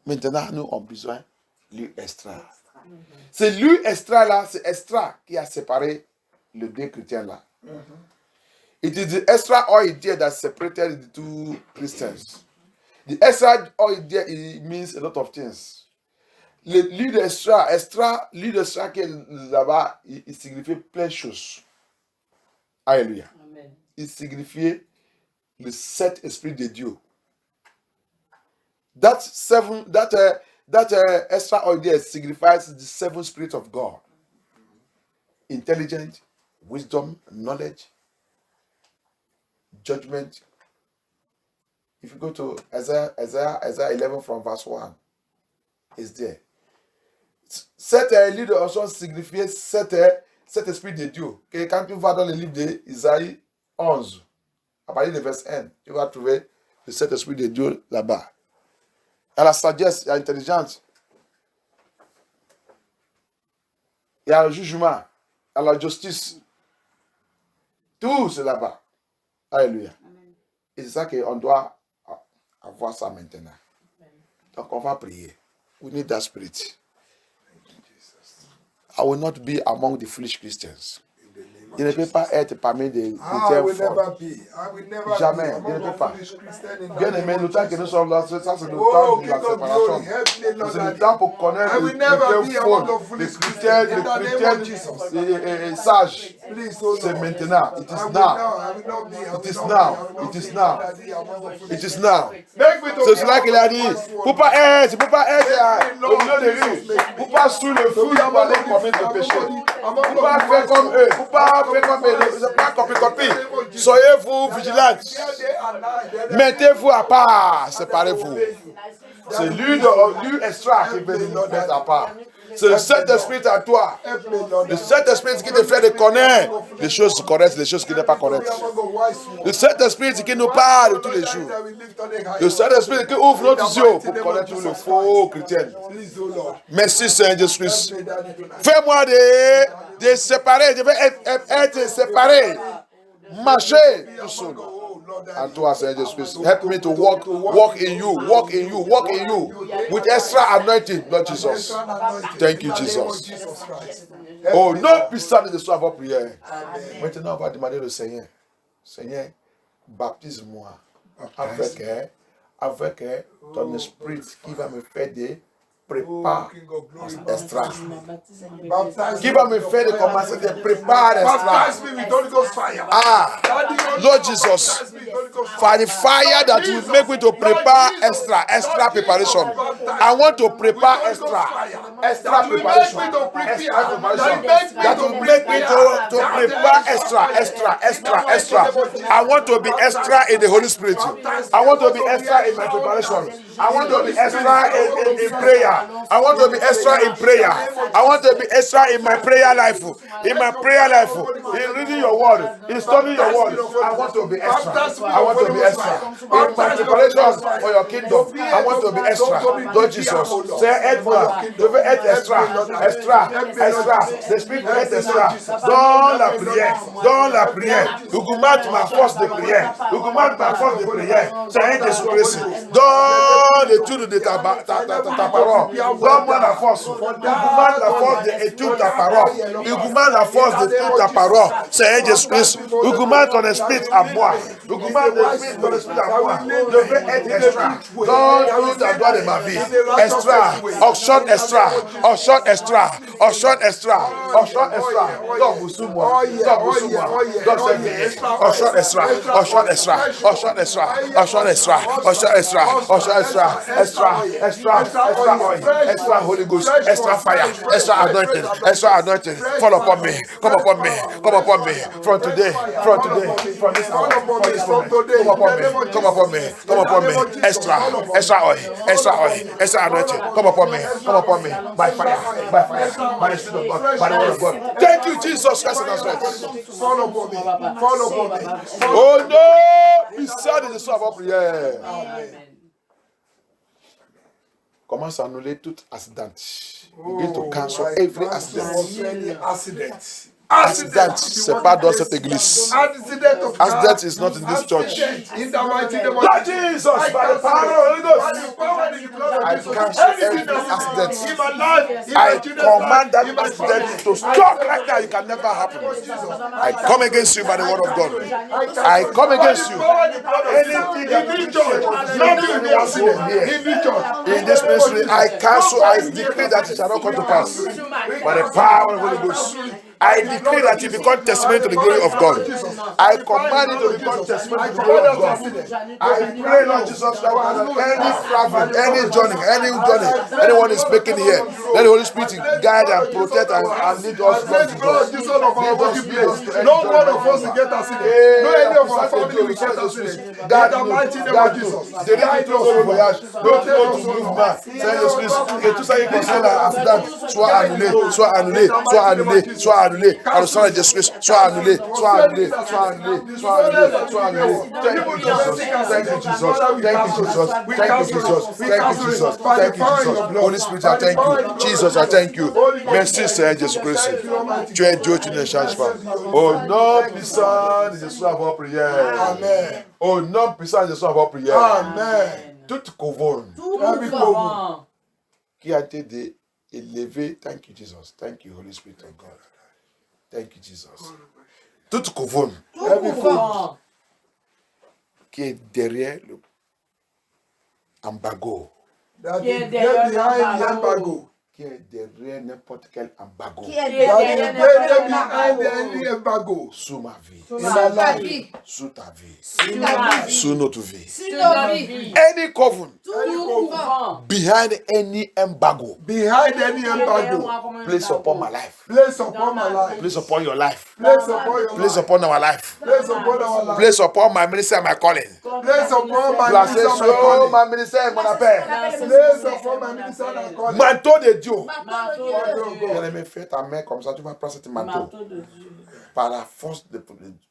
Maintenant, nous avons besoin l'huile extra. C'est l'huile extra là, c'est extra qui a séparé les deux chrétiens là. It is the extra oil there that separated the two Christians. The extra oil there, it means a lot of things. L'huile l'huile extra qui est là-bas, il signifie plein de choses. Alléluia. Amen. Il signifie le sept esprits de Dieu. That extra oil there signifies the seven spirits of God. Intelligence, wisdom, knowledge, judgment. If you go to Isaiah 11 from verse 1, it's there. Sept livres also signifie sept esprits de Dieu. Quand tu vas dans le livre d'Isaïe 11, à partir du verset 1, tu vas trouver le Saint-Esprit de Dieu là-bas. Il y a la sagesse, il y a l'intelligence, il y a le jugement, il y a la justice. Tout c'est là-bas. Alléluia. Et c'est ça qu'on doit avoir ça maintenant. Donc on va prier. We need that spirit. I will not be among the foolish Christians. Il ne peut pas être parmi des chrétiens forts. Jamais, il ne peut pas. Bien aimé, le temps que nous sommes là, ça c'est le temps de la séparation. C'est le temps pour connaître les chrétiens forts, les chrétiens sages. C'est maintenant. It is now. It is now. It is now. It is now. C'est cela qu'il a dit. Pour pas être au milieu des rues, pour pas sous le fou, pour aller commettre le péché. Pour pas faire comme eux, pour pas faire comme eux, c'est pas copie. Soyez-vous vigilants. Mettez-vous à part, séparez-vous. C'est lui extra qui peut nous mettre à part. C'est le Saint-Esprit à toi. Le Saint-Esprit qui te fait de connaître les choses correctes, les choses qui ne sont pas correctes. Le Saint-Esprit qui nous parle tous les jours. Le Saint-Esprit qui ouvre notre yeux pour connaître tous les faux chrétiens. Merci Seigneur Jésus. Fais-moi de séparer. Je vais être séparé. Marcher tout seul. En toi, Seigneur Jésus. Help me to walk in you, walk in you, walk in you. With extra anointing, Lord Jesus. Thank you, Jesus. Oh, non, puissant de soi votre prière. Maintenant, on va demander au Seigneur. Seigneur, baptise-moi avec ton esprit qui va me faire des prépares extra. Qui va me faire de commencer des prépares extra. Lord Jesus, for the fire that will make me to prepare extra preparation. I want to prepare extra preparation. That will make me to prepare extra. I want to be extra in the Holy Spirit. I want to be extra in my preparation. I want to be extra in prayer. I want to be extra in prayer. I want to be extra in my prayer life. In my prayer life, in reading your word, in studying your word. I want to be extra. I want to be extra. In my preparations for your kingdom, I want to be extra. Lord Jesus, say aide-moi. Je veux être extra. The Spirit veut être extra. Dans la prière. Augmente ma force de prière. Seigneur Jésus-Christ. Dans l'étude de ta parole. Donne-moi la force. Augmente la force d'étude de ta parole. Augmente la force d'étude de ta parole. Seigneur Jésus-Christ. Augmente ton esprit à moi. Augmente ton esprit à moi. Je veux être extra. Dans tout endroit de ma vie. Extra. Auction extra. Donne-moi sous moi. Auction extra. Extra Holy Ghost, extra fire, extra anointing. Fall upon me. Come upon me. From today, from this hour, from this moment. Come upon me. Extra oil, extra anointing. Come upon me. By fire, by the Spirit of God, by the word of God. Thank you, Jesus Christ of Nazareth. Fall upon me. Oh no, be sad in the soul of our prayer. Commence à annuler tout accident. Begin to cancel every accident. Accident, c'est pas dans cette église. Accident is not in this church. Lord Jesus, by the power of the Holy Ghost, I cancel every accident. I command that accident to stop right now. It can never happen. I come against you by the word of God. I come against you. Anything in this ministry, I cancel, I decree that it shall not come to pass. By the power of the Holy Ghost, I decree that you become testimony to the glory of God. I command you to become testimony to the glory of God. I pray, Lord Jesus, that any travel, any journey, anyone is making here, let the Holy Spirit guide and protect and lead us, Lord Jesus. No one of us will get accident. No any of our family will get accident. God, the mighty name of Jesus. Don't take us to mouvement. Seigneur Jésus, que tout ça qui concerne l'accident soit annulé. annulé par le sang de Jésus-Christ. Sois annulé, sois annulé, sois annulé, sois annulé, sois annulé. Thank you, Jesus. Thank you, Jesus. Thank you, Jesus. Thank you, Jesus. Thank you, Jesus. Thank you, Jesus. Holy Spirit, I thank you. Jesus, I thank you. Merci, Seigneur Jésus-Christ. Tu es Dieu, tu ne changes pas. Au nom puissant de Jésus, avant prière. Amen. Au nom puissant de Jésus, avant prière. Amen. Toute couronne Every covenant qui a été élevée, thank you, Jesus. Thank you, Holy Spirit of God. Thank you, Jesus. Toute couronne qui est derrière le embargo, that Qui est is derrière behind the l'embargo. embargo. qui est derrière n'importe quel embargo Qui est That derrière is n'importe behind quel any embargo. sous ma vie, Sur In ma my ta life. vie, sous ta vie, sur Sur ta ma vie, sous notre vie. sur sur nos notre vies. vie. Any covenant Tout Any couvent behind any embargo Behind any embargo. placed upon my life, Place upon my life. placed upon your life, Place upon your placed life. upon our life, Place upon our life. placed upon my ministry and my calling. Place upon my Placé ministry and my sur calling. ma ministère et mon appel. Place upon my ministry and my calling. Manteau de Dieu. Marteau de Dieu. Bien-aimé, fais ta main comme ça, tu vas prendre ce manteau. Marteau de Dieu. Par la force de.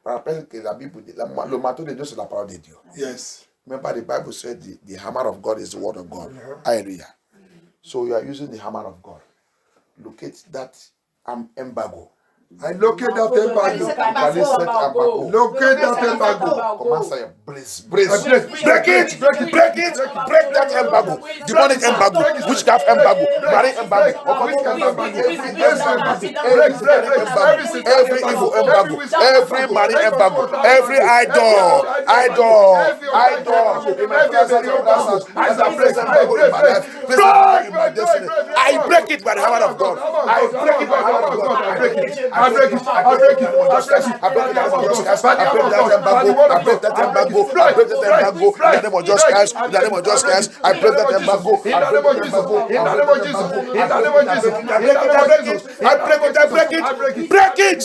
Rappelle que la Bible dit, le manteau de Dieu, c'est la parole de Dieu. Yes. Remember, the Bible said the hammer of God is the word of God. Hallelujah. So you are using the hammer of God. Locate that embargo. I locate that Localisez embargo. cet embargo. Locate that embargo. Locate that embargo. Commence à brace, brace. Break it, break it, Break it, break that embargo. Demonic embargo, witchcraft embargo, marine embargo, every evil embargo, every marine embargo, every idol. I break it by the hammer of God. I break it by the hammer of God. I break it. I break it. I break it. I break that embargo. I break that embargo. In the name of Jesus Christ. In the name of Jesus Christ. I break that embargo. In the name of Jesus. In the name of Jesus. In the name of Jesus. I break it. Break it.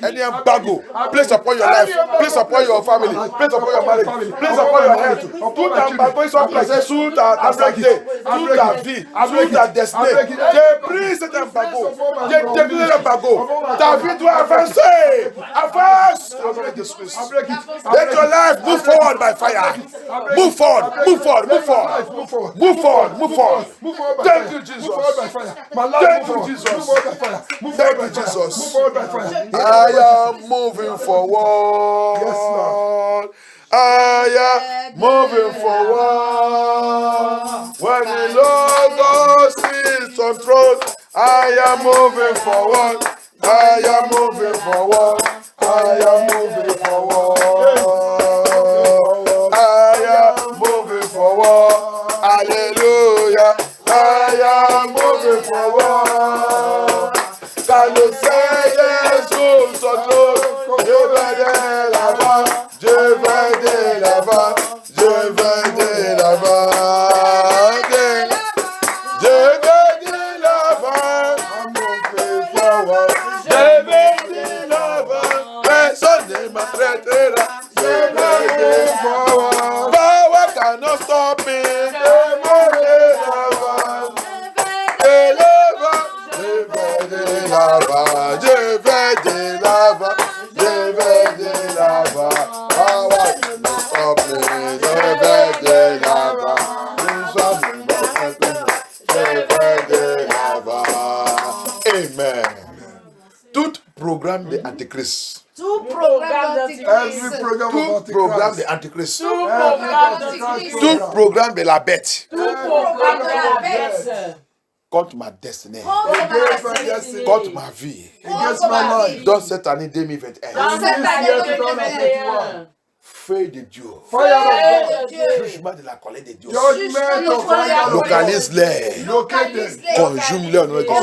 Any embargo placed upon your life, placed upon your family, placed upon your marriage, placed upon your health. Tout embargo soit placé sur ta santé, sur ta vie, sur ta destinée. J'ai pris cet embargo. J'ai déclaré l'embargo. Ta vie doit avancer. Avance. Let your life move forward by fire. Move forward. Move forward. Move forward. Move forward. Move forward. Thank you, Jesus. Thank you, Jesus. Thank you, Jesus. I am moving forward. Yes, Lord. I am moving forward. When the Lord God sits on throne, I am moving forward. I am moving forward. I am moving forward. I am moving forward. Hallelujah. I am moving forward. Quand le Seigneur sous son trône, je vais de l'avant, je vais de l'avant, je vais de l'avant, je vais de l'avant, je vais de l'avant, personne ne m'arrêtera, je vais de l'avant, power cannot stop me, je vais de l'avant, de l'avant, je vais de l'avant, je vais de l'avant, je vais de l'avant, power cannot stop me, je vais de l'avant, je vais de l'avant. Amen. Tout programme de Antichrist, tout programme Every d'antichrist, program tout of programme de Antichrist. Antichrist, Tout programme d'antichrist. tout programme de la bête Tout programme de la bête. contre ma destinée, contre ma Destiny. contre ma vie, Against my life. dans cette année 2021. Dans cette année 2021. Feu de Dieu, Fire of God. de Dieu. jugement de la colère de Dieu, Judgment of fire. localise-les, Locate them. conjume-les au nom de Jésus.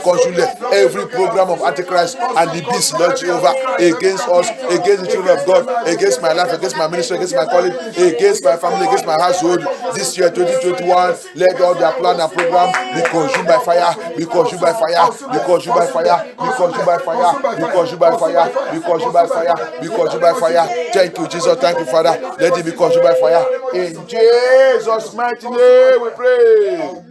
Conjume-les. Every program of Antichrist and the beast, Lord Jehovah, against us, against the children of God, against my life, against my ministry, against my calling, against my family, against my household. This year, 2021, let all their plan and program be consumed by fire, be consumed by fire, be consumed by fire, Be consumed by fire. Be consumed by fire. Be consumed by fire. Be consumed by fire. Thank you, Jesus. Thank you, Father. Let it be consumed by fire. In Jesus' mighty name we pray.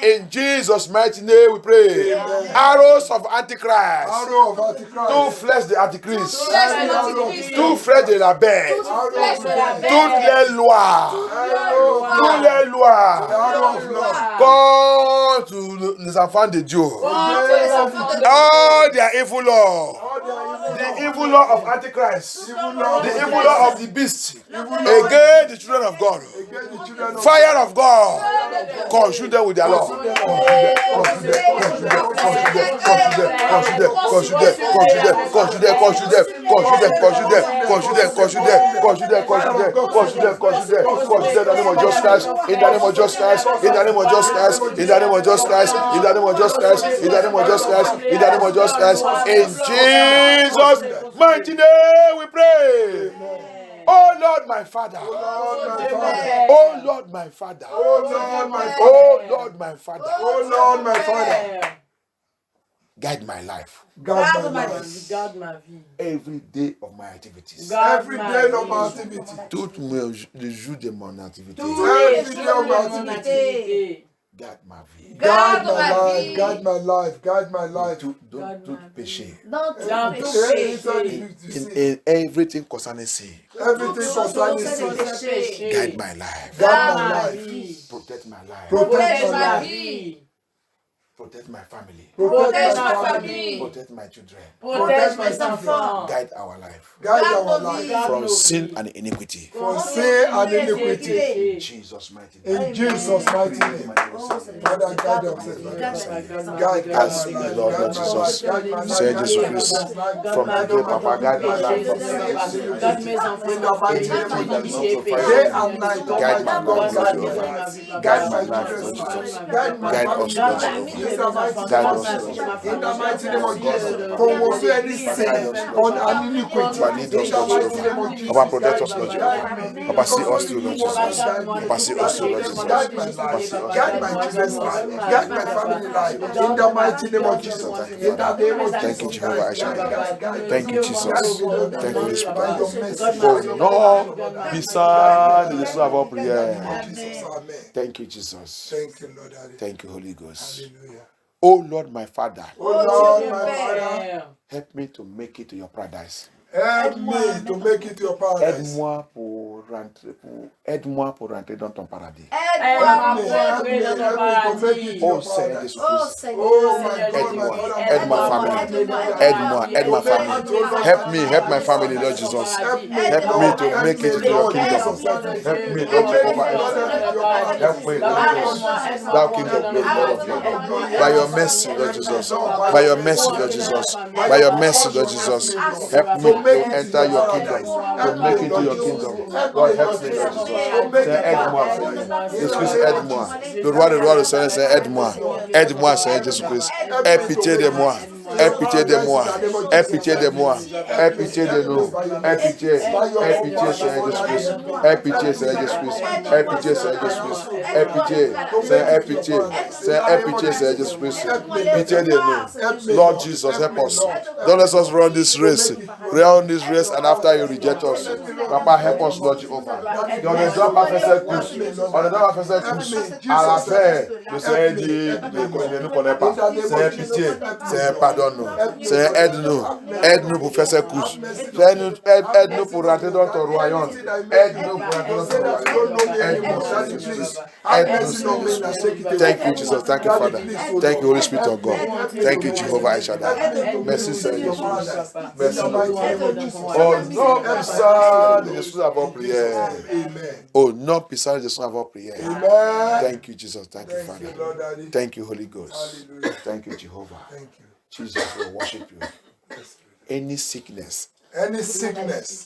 In Jesus' mighty name we pray. Arrows of Antichrist. Arrow of Antichrist. Tout flèche de Antichrist. Tout Tout flèche de la bête. Toutes les lois. Toutes les lois. Contre les enfants de Dieu. All their evil law. The evil law of Antichrist. The evil law of the beast. Against the children of God. Fire of God. Consume them with their law. In Jesus' mighty name we pray. Oh Lord, my Father. Oh Lord, my Father. Oh Lord, my Father. Oh Lord, my Father. Guide my life. Guide my life. Garde ma vie. Every day of my activities. Every day of my activity. Tout le jour de mon activité. Every day of my activity. Guide ma vie. Guide my life. Guide my life. Guide my life. Tout péché. Dans tout In everything concerning sin. Everything concerning sin. Guide my life. Guide my life. Protect my life. Protect my ma life. vie. Protect my family. Protect my family. Protect my children. Protège mes enfants. Guide our life. Guide our life. From sin and iniquity. From sin and iniquity. In Jesus' mighty name. In Jesus' mighty name. Father, guide us. Guide As my the life. Lord Guide my Jesus life. Guide my said, life. Jesus Christ, from today, Papa, guide my life. Garde mes enfants. Day and night. Guide my God, life, guide Lord my Jehovah. life. Guide my life, Lord Jesus. Guide my Guide family. us, Lord Jehovah. In the mighty Guide name us, of Lord Jesus. Jehovah. In the mighty name of Jesus. Promote any sin on an iniquity. Papa, lead us, Lord Jehovah. Papa, protect us, Lord Jehovah. Papa, see us through, Lord Jesus. Papa, see us through, Lord Jesus. Guide my life. Guide my children's life. Guide my family life. In the mighty name of Jesus. In the name of Jesus. Thank you, Jehovah. I shall Guide. Thank you, Jesus. Thank you, Holy By your Spirit. mercy. Au nom puissant de Jésus, avant prière. Jesus, amen. Thank you, Jesus. Thank you, Lord. Thank you, Holy Ghost. Hallelujah. Oh Lord, my Father, Oh Lord, my Father, help me to make it to your paradise. help me to make it to your paradise. Aide-moi pour rentrer dans ton paradis. Aide-moi pour entrer dans ton paradis. Oh Seigneur Jésus-Christ, Oh my God, aide-moi, my Father, aide ma famille, aide ma family. Help me, help my family, Lord Jesus. Help me to make it to your kingdom. Help me, Lord Jehovah. Help me, Lord Jesus. Thou King of glory, Lord of glory. By your mercy, Lord Jesus. By your mercy, Lord Jesus. By your mercy, Lord Jesus. Help me to enter your kingdom. To make it to your kingdom. Lord, help me, Lord Jesus. Seigneur, aide-moi, Seigneur. Jésus-Christ, aide-moi. Le roi du Seigneur, Seigneur, aide-moi. Aide-moi, Seigneur Jésus-Christ. Aie pitié de moi. Aie pitié de moi. Aie pitié de moi. Aie pitié de nous. Aie pitié. Aie pitié, Seigneur Jésus-Christ. Aie pitié, Seigneur Jésus-Christ. Aie pitié, Seigneur Jésus-Christ. Aie pitié. Seigneur, aie pitié. Seigneur, aie pitié, Seigneur Jésus-Christ. Pitié de nous. Lord Jesus, help us. Don't let us run this race. Run this race and after you reject us. Papa, help us, Lord Jehovah. On ne doit pas faire cette course. On ne doit pas faire cette course. À la fin, le Seigneur dit, ne nous connaît pas. Seigneur, pitié. Seigneur, pardonne-nous. Seigneur, aide-nous. Aide-nous pour faire cette course. Aide-nous pour rentrer dans ton royaume. Aide-nous pour rentrer dans ton royaume. Aide-nous, Seigneur Jésus. Aide-nous, Seigneur Jésus. Thank you, Jesus. Thank you, Father. Thank you, Holy Spirit of God. Thank you, Jehovah Shaddai. Merci, Seigneur Jésus. Merci, Lord. Au nom puissant de Jésus avant prière. Au nom puissant de Jésus avant prière. Thank you, Jesus. Thank you, Father. Thank you, Holy Ghost. Thank you, Jehovah. Jesus, we worship you. Any sickness,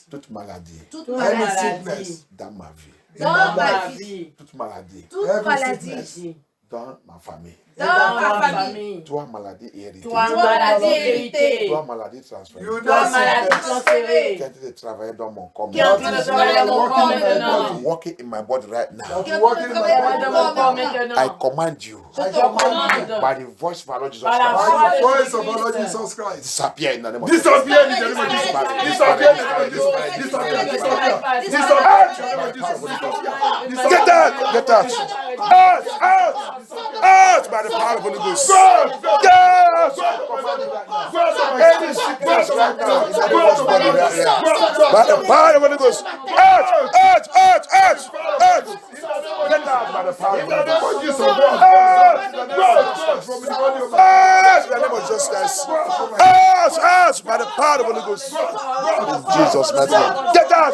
toute maladie, dans ma vie, Dans ma vie, toute maladie, toute maladie dans ma famille, dans ma famille. famille. Toi, maladie héritée. Toi, Toi, maladie maladie héritée. Toi, maladie transférée. You Toi, don't maladie see transférée. Qui est en train de travailler dans mon corps. Qui est en train de travailler dans mon corps maintenant. Walking in my body right now. that you walking in my Travaille dans mon corps body. I maintenant. command you Je te commande. by the voice of our Lord Jesus Par la Christ. voix By the voice of de our Lord Jésus-Christ. Jesus Christ. Disappear in the name of Jesus. Disappear in the name of Jesus. Disappear in the name of Jesus. Disappear. Disappear. Disappear. Get out! Get out! Out! Out! Out! By the power of the Holy Ghost. Yes! Any sickness right now in the name of the body right now. By the power of the Holy Ghost. Out! Out! Out! Out! Out! Get out by the power of the Holy Ghost. Out! Out! In the name of Jesus Christ. Out! Out! By the power of the Holy Ghost. In Jesus' mighty name. Get out!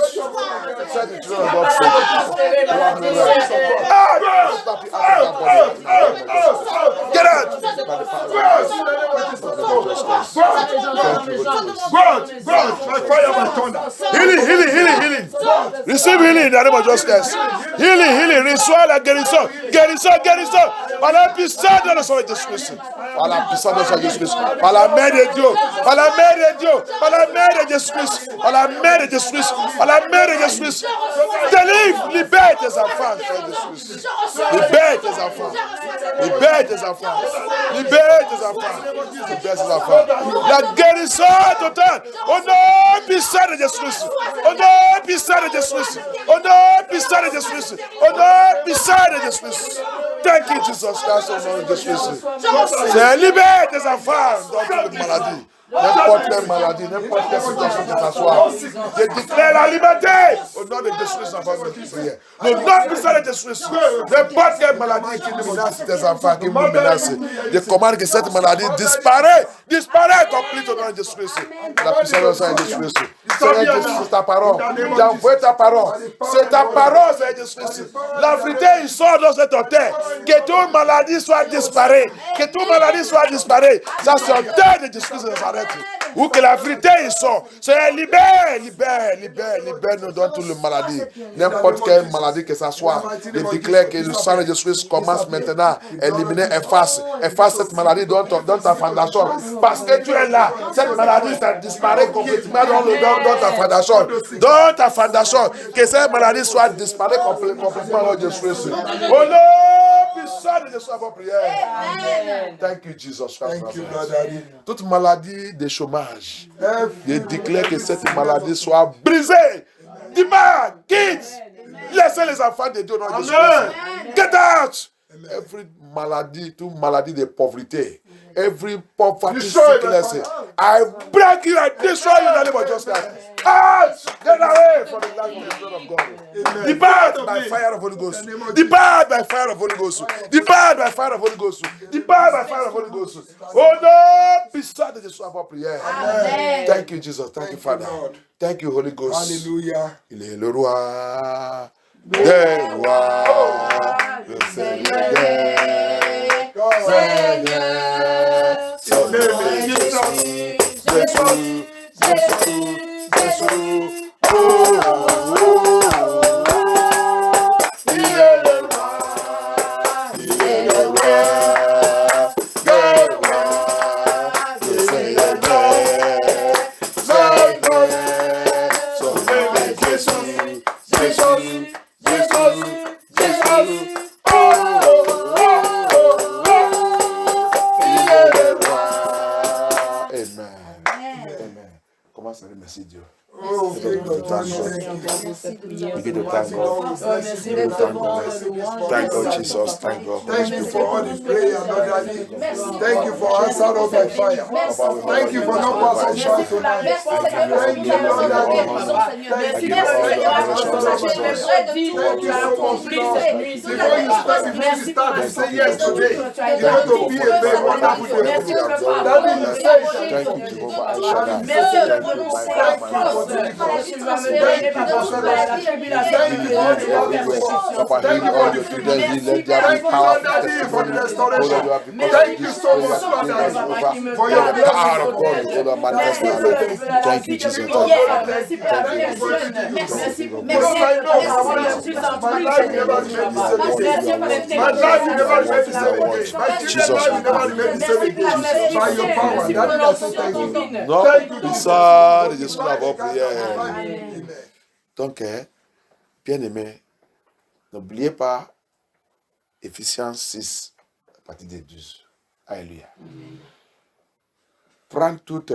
Set the children of God free. Get out! By the power of Jesus Christ. Healing. Receive healing in the name of Jesus Christ. Healing. Reçois la guérison. Guérison. Par la puissance de notre Jésus-Christ. Par la puissance de notre Jésus-Christ. Par la main de Dieu. Par la main de Dieu. Par la main de Jésus-Christ. Par la main de Jésus-Christ. Par la main de Jésus-Christ. Délivre, libère tes enfants, Frère Jésus-Christ. Libère tes enfants. Libère tes enfants. Libère tes enfants. Libère tes enfants. La guérison totale. Au nom puissant de Jésus-Christ. Au nom puissant de Jésus-Christ. Au nom puissant de Jésus-Christ. Au nom puissant de Jésus-Christ. Thank you, Jesus Christ, au nom de Jésus-Christ. C'est libère tes enfants dans toute maladie. N'importe quelle maladie, n'importe quelle situation que ce soit. Je déclare la liberté au nom de Jésus-Christ en faveur de prière. Le nom puissant de Jésus-Christ. N'importe quelle maladie qui menace tes enfants, qui me menace. Je commande que cette maladie disparaisse complètement au nom de Jésus-Christ. La puissance de Jésus-Christ. Seigneur Jésus, c'est ta parole. Tu as envoyé ta parole. C'est ta parole, Seigneur Jésus-Christ. La vérité, il sort dans cette terre. Que toute maladie soit disparue. Que toute maladie soit disparue. Ça, c'est un terre de Jésus-Christ de Nazareth. Ou que la vérité, il sort. Seigneur, libère-nous dans toute maladie. N'importe quelle maladie que ça soit. Je déclare que le sang de Jésus-Christ commence maintenant. Éliminer, efface cette maladie dans ta fondation. Parce que tu es là. Cette maladie, ça disparaît complètement dans ta fondation. Dans ta fondation. Que cette maladie soit disparue complètement dans Jésus-Christ. Oh non, puissant de Jésus, avant prière. Thank you, Jesus. Thank you, Lord Daddy. Toute maladie de chômage, je déclare que cette maladie soit brisée. Dis-moi, kids, laissez les enfants de Dieu dans Jésus. Get out. Every maladie, toute maladie de pauvreté, every poverty sickness, I break you and destroy you in the name of Jesus Christ. Out! Get away from the life of the Son of God. Depart by fire of Holy Ghost. Depart by fire of Holy Ghost. Depart by fire of Holy Ghost. Depart by fire of Holy Ghost. Oh no! Puissant de Jésus avant prière. Thank you, Jesus. Thank you, Father. Thank you, Holy Ghost. Hallelujah. Il est le roi des rois, le Seigneur des Seigneurs. Son nom est Jésus, Jésus, Jésus, Jésus. Oh, oh, oh, oh. Il est le roi, il est le roi, le roi, le Seigneur des Seigneurs. Son nom est Jésus, Jésus, Jésus, Jésus. Oh, oh, oh, oh, oh. Il est le roi. Amen. Amen. Commence à remercier Dieu. Oh, thank you, thank you. Begin to thank God. Thank God, Jesus. Thank God. Thank you for all the prayer, Lord Daddy. Thank you for answering us by fire. Thank you for not passing by tonight. Thank you, Lord Daddy. Thank you for all Before you start to say yes today, it's going to be a very wonderful day. That is the Thank you, Jehovah. I shall not. Thank you, my Tu vas me donner, papa, de la tribulation, Papa, heal all your children. Let there be power for testimony. Thank you so much, Father, for your Power of blessing. God will manifest in our life. Thank you, Jesus. Merci pour My life will never remain the same again. My life will never remain the same again. My children's life will never remain the same again. By your power, Daddy, I say thank you. Non, ça, je suis là pour prier. Amen. Donc, bien aimé, n'oubliez pas Ephésiens 6, à partir de 12. Alléluia. Prends toute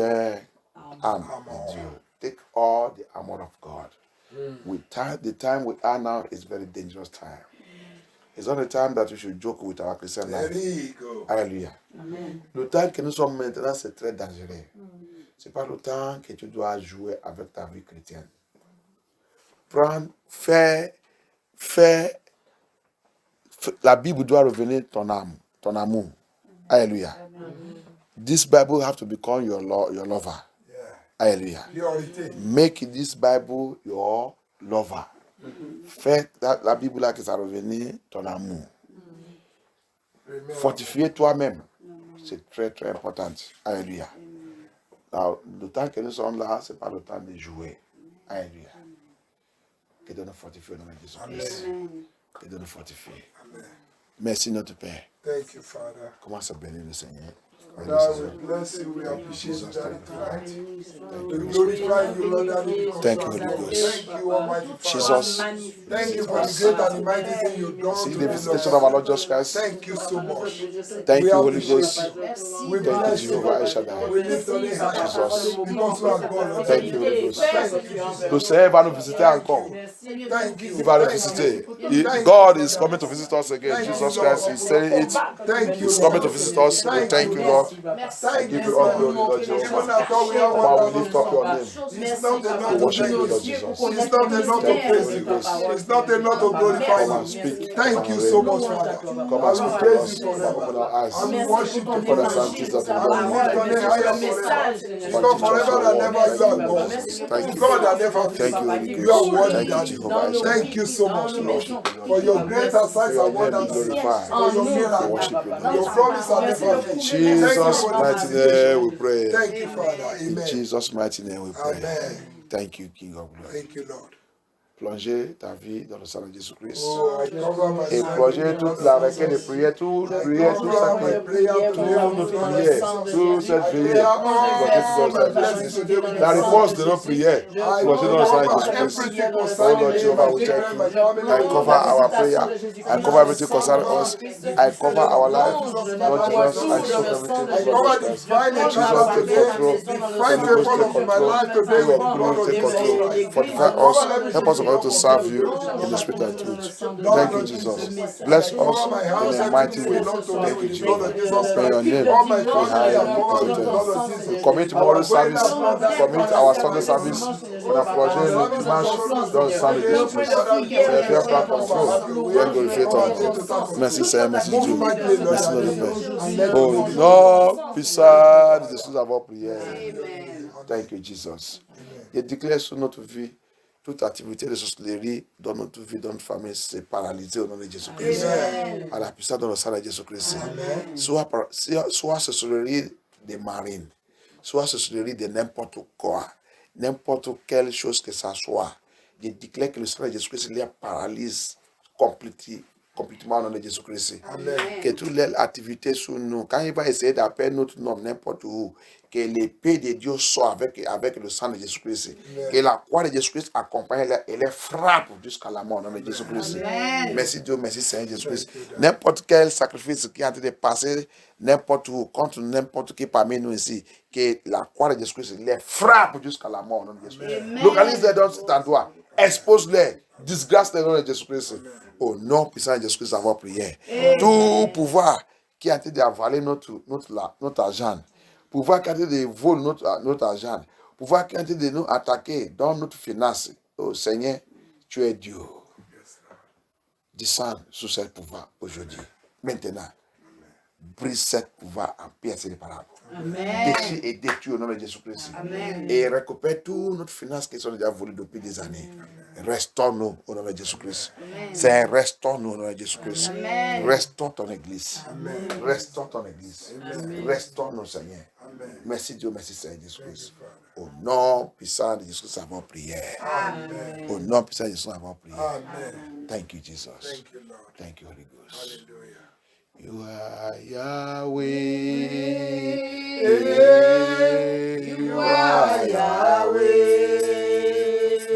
arme de Dieu. Take all the armor of God. The time we are now is very dangerous time. It's not a time that we should joke with our Christian life. There you go. Alléluia. Le temps que nous sommes maintenant, c'est très dangereux. Ce n'est pas le temps que tu dois jouer avec ta vie chrétienne. La Bible doit revenir ton âme, ton amour. Alléluia. This Bible have to become your lover. Alléluia. Priorité. Make this Bible your lover. Fais la Bible là que ça revienne ton amour. Fortifier toi-même. C'est très très important. Alléluia. Alors, le temps que nous sommes là, ce n'est pas le temps de jouer. Alléluia. Que de nous fortifier au nom de Jésus-Christ. Que de nous fortifier. Merci notre Père. Thank you, Father. Commence à bénir le Seigneur. God, we bless you. We appreciate you, Daddy, tonight. We glorify you, Lord, Daddy. Thank you, Holy Ghost. Thank you, Almighty Father. Jesus. Thank you for the great and the mighty thing you've done See to the me, visitation of our Lord Lord. Jesus Christ. Thank you so much. Thank We you, Holy appreciate Ghost. you. We Thank you, bless you. Jehovah El Shaddai. We lift your name high. Jesus. Because you are God. Thank you, Holy Ghost. Thank you, Jesus. Le Seigneur va nous visiter encore. Thank you. Il va nous visiter. God is coming to visit us again. Jesus Christ is saying it. Thank you, He's coming to Lord. visit us. We thank you, Lord. Thank Give you, you all Lord. glory, Lord Even Jesus. after we have Father, one we lift up your name. it's not enough We to worship you, Lord praise you. Jesus. It's not enough to praise you. It's not enough to glorify Come and you. speak. Thank you so much, Father. Come I and will speak to praise us. you Open forever. our eyes. I will worship you For the forever. sanctities of the I will Lord. lift your name higher forever. Because forever and ever you are God. Thank you. God that never Thank you, Holy fails. You are Ghost. worthy, Thank you, Daddy. Jehovah El Shaddai. Thank you so much, Lord, for your greater signs and wonders, for your miracles, your promise and never fail. Jesus' mighty name we pray. Thank you, Father. In Amen. Jesus' mighty name we pray. Amen. Thank you, King of Glory. Thank you, Lord. Plongez ta vie dans le sang de Jésus-Christ. Oh, I cover my Et son plongez with the toute blood la of requête de Jesus. prière, toute I prière, tout cover sacré. my prayer Toute today with notre the blood of prière, Jesus. toute cette I prière. pray all my blessings today with the La blood réponse of de nos Jesus. prières, I plongez dans le sang de cover Jésus-Christ. everything Oh concerning Lord me, Jehovah, my we thank children, my you. family, I cover our prayer. I cover everything concerning us. I cover our life. Lord Jesus, I soak everything I with the cover blood of Jesus. divine Jesus, encounter take today, control. divine Holy Ghost, favor take of my control. life today You with the are blood glory, of take Jesus control. Christ. Fortify I cover us. everything Help us today to with serve the you blood in the of spirit and truth. Jesus. Thank you, Jesus. Bless I cover us my in house, a mighty everything way. belongs to me Thank you, with the blood Jehovah. of Jesus May your Christ. name All my be family highly are covered with the exalted. blood of We Jesus. commit tomorrow's Our going service. out, blood that Commit our Sunday service. On a plongé le dimanche dans le sang de Jésus-Christ. Seigneur, viens prendre contrôle. Viens glorifier ton nom. Merci Seigneur, merci Dieu. Merci notre Père. Au nom puissant de Jésus, avoir prié. Thank you, Jesus. Je déclare sur notre vie, toute activité de sorcellerie dans notre vie, dans notre famille, c'est paralysé au nom de Jésus-Christ. À la puissance dans le sang de Jésus-Christ. Soit sorcellerie des marines, soit sorcellerie de n'importe quoi, n'importe quelle chose que ça soit. Je déclare que le sang de Jésus-Christ les paralyse complètement au nom de Jésus-Christ. Que toutes les activités sur nous, quand il va essayer d'appeler notre nom n'importe où, que l'épée de Dieu soit avec le sang de Jésus-Christ. Que la croix de Jésus-Christ accompagne et les frappe jusqu'à la mort au nom de Jésus-Christ. Merci Dieu, merci Seigneur Jésus-Christ. N'importe quel sacrifice qui est en train de passer, n'importe où, contre n'importe qui parmi nous ici, que la croix de Jésus-Christ les frappe jusqu'à la mort au nom de Jésus-Christ. Localise-les dans cet endroit, expose-les, disgrâce-les au nom de Jésus-Christ. Au nom puissant de Jésus-Christ, avoir prié. Tout pouvoir qui est en train d'avaler notre argent, pouvoir qui est en train de voler notre argent, pouvoir qui est en train de nous attaquer dans notre finance. Oh Seigneur, tu es Dieu. Descends sur ce pouvoir aujourd'hui. Maintenant, brise ce pouvoir en pièces irréparables. Amen. Détruis et détruis au nom de Jésus-Christ. Amen. Et récupère toutes notre finances qui sont déjà volées depuis des années. Restaure-nous au nom de Jésus-Christ. Seigneur, restaure-nous au nom de Jésus-Christ. Amen. Restaure ton église. Restaure ton église. Restaure-nous, Seigneur. Merci Dieu, merci Seigneur Jésus-Christ. Au nom puissant de Jésus-Christ, avons prière. Amen. Au nom puissant de Jésus, avons prière. Amen. Thank you, Jesus. Thank you, Lord. Thank you, Holy Ghost. Hallelujah. You are Yahweh. You are Yahweh.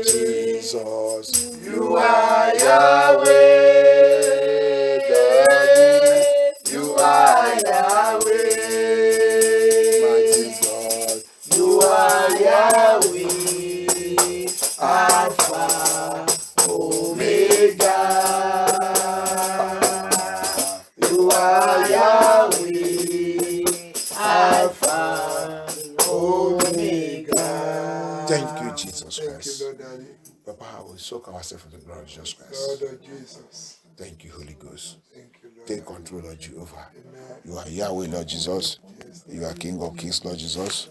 Jesus. You are Yahweh. Daddy. You are Yahweh. Mighty God. You are Yahweh. Alpha, Omega. You are Yahweh. Alpha, Omega. Thank you, Jesus Thank Christ. you, Lord Daddy. Papa, I will soak ourselves in the blood of Jesus Christ. Lord of Jesus. Thank you, Holy Ghost. Thank you, Lord. Take control, Lord Jehovah. Amen. You are Yahweh, Lord Jesus. You are King of Kings, Lord Jesus.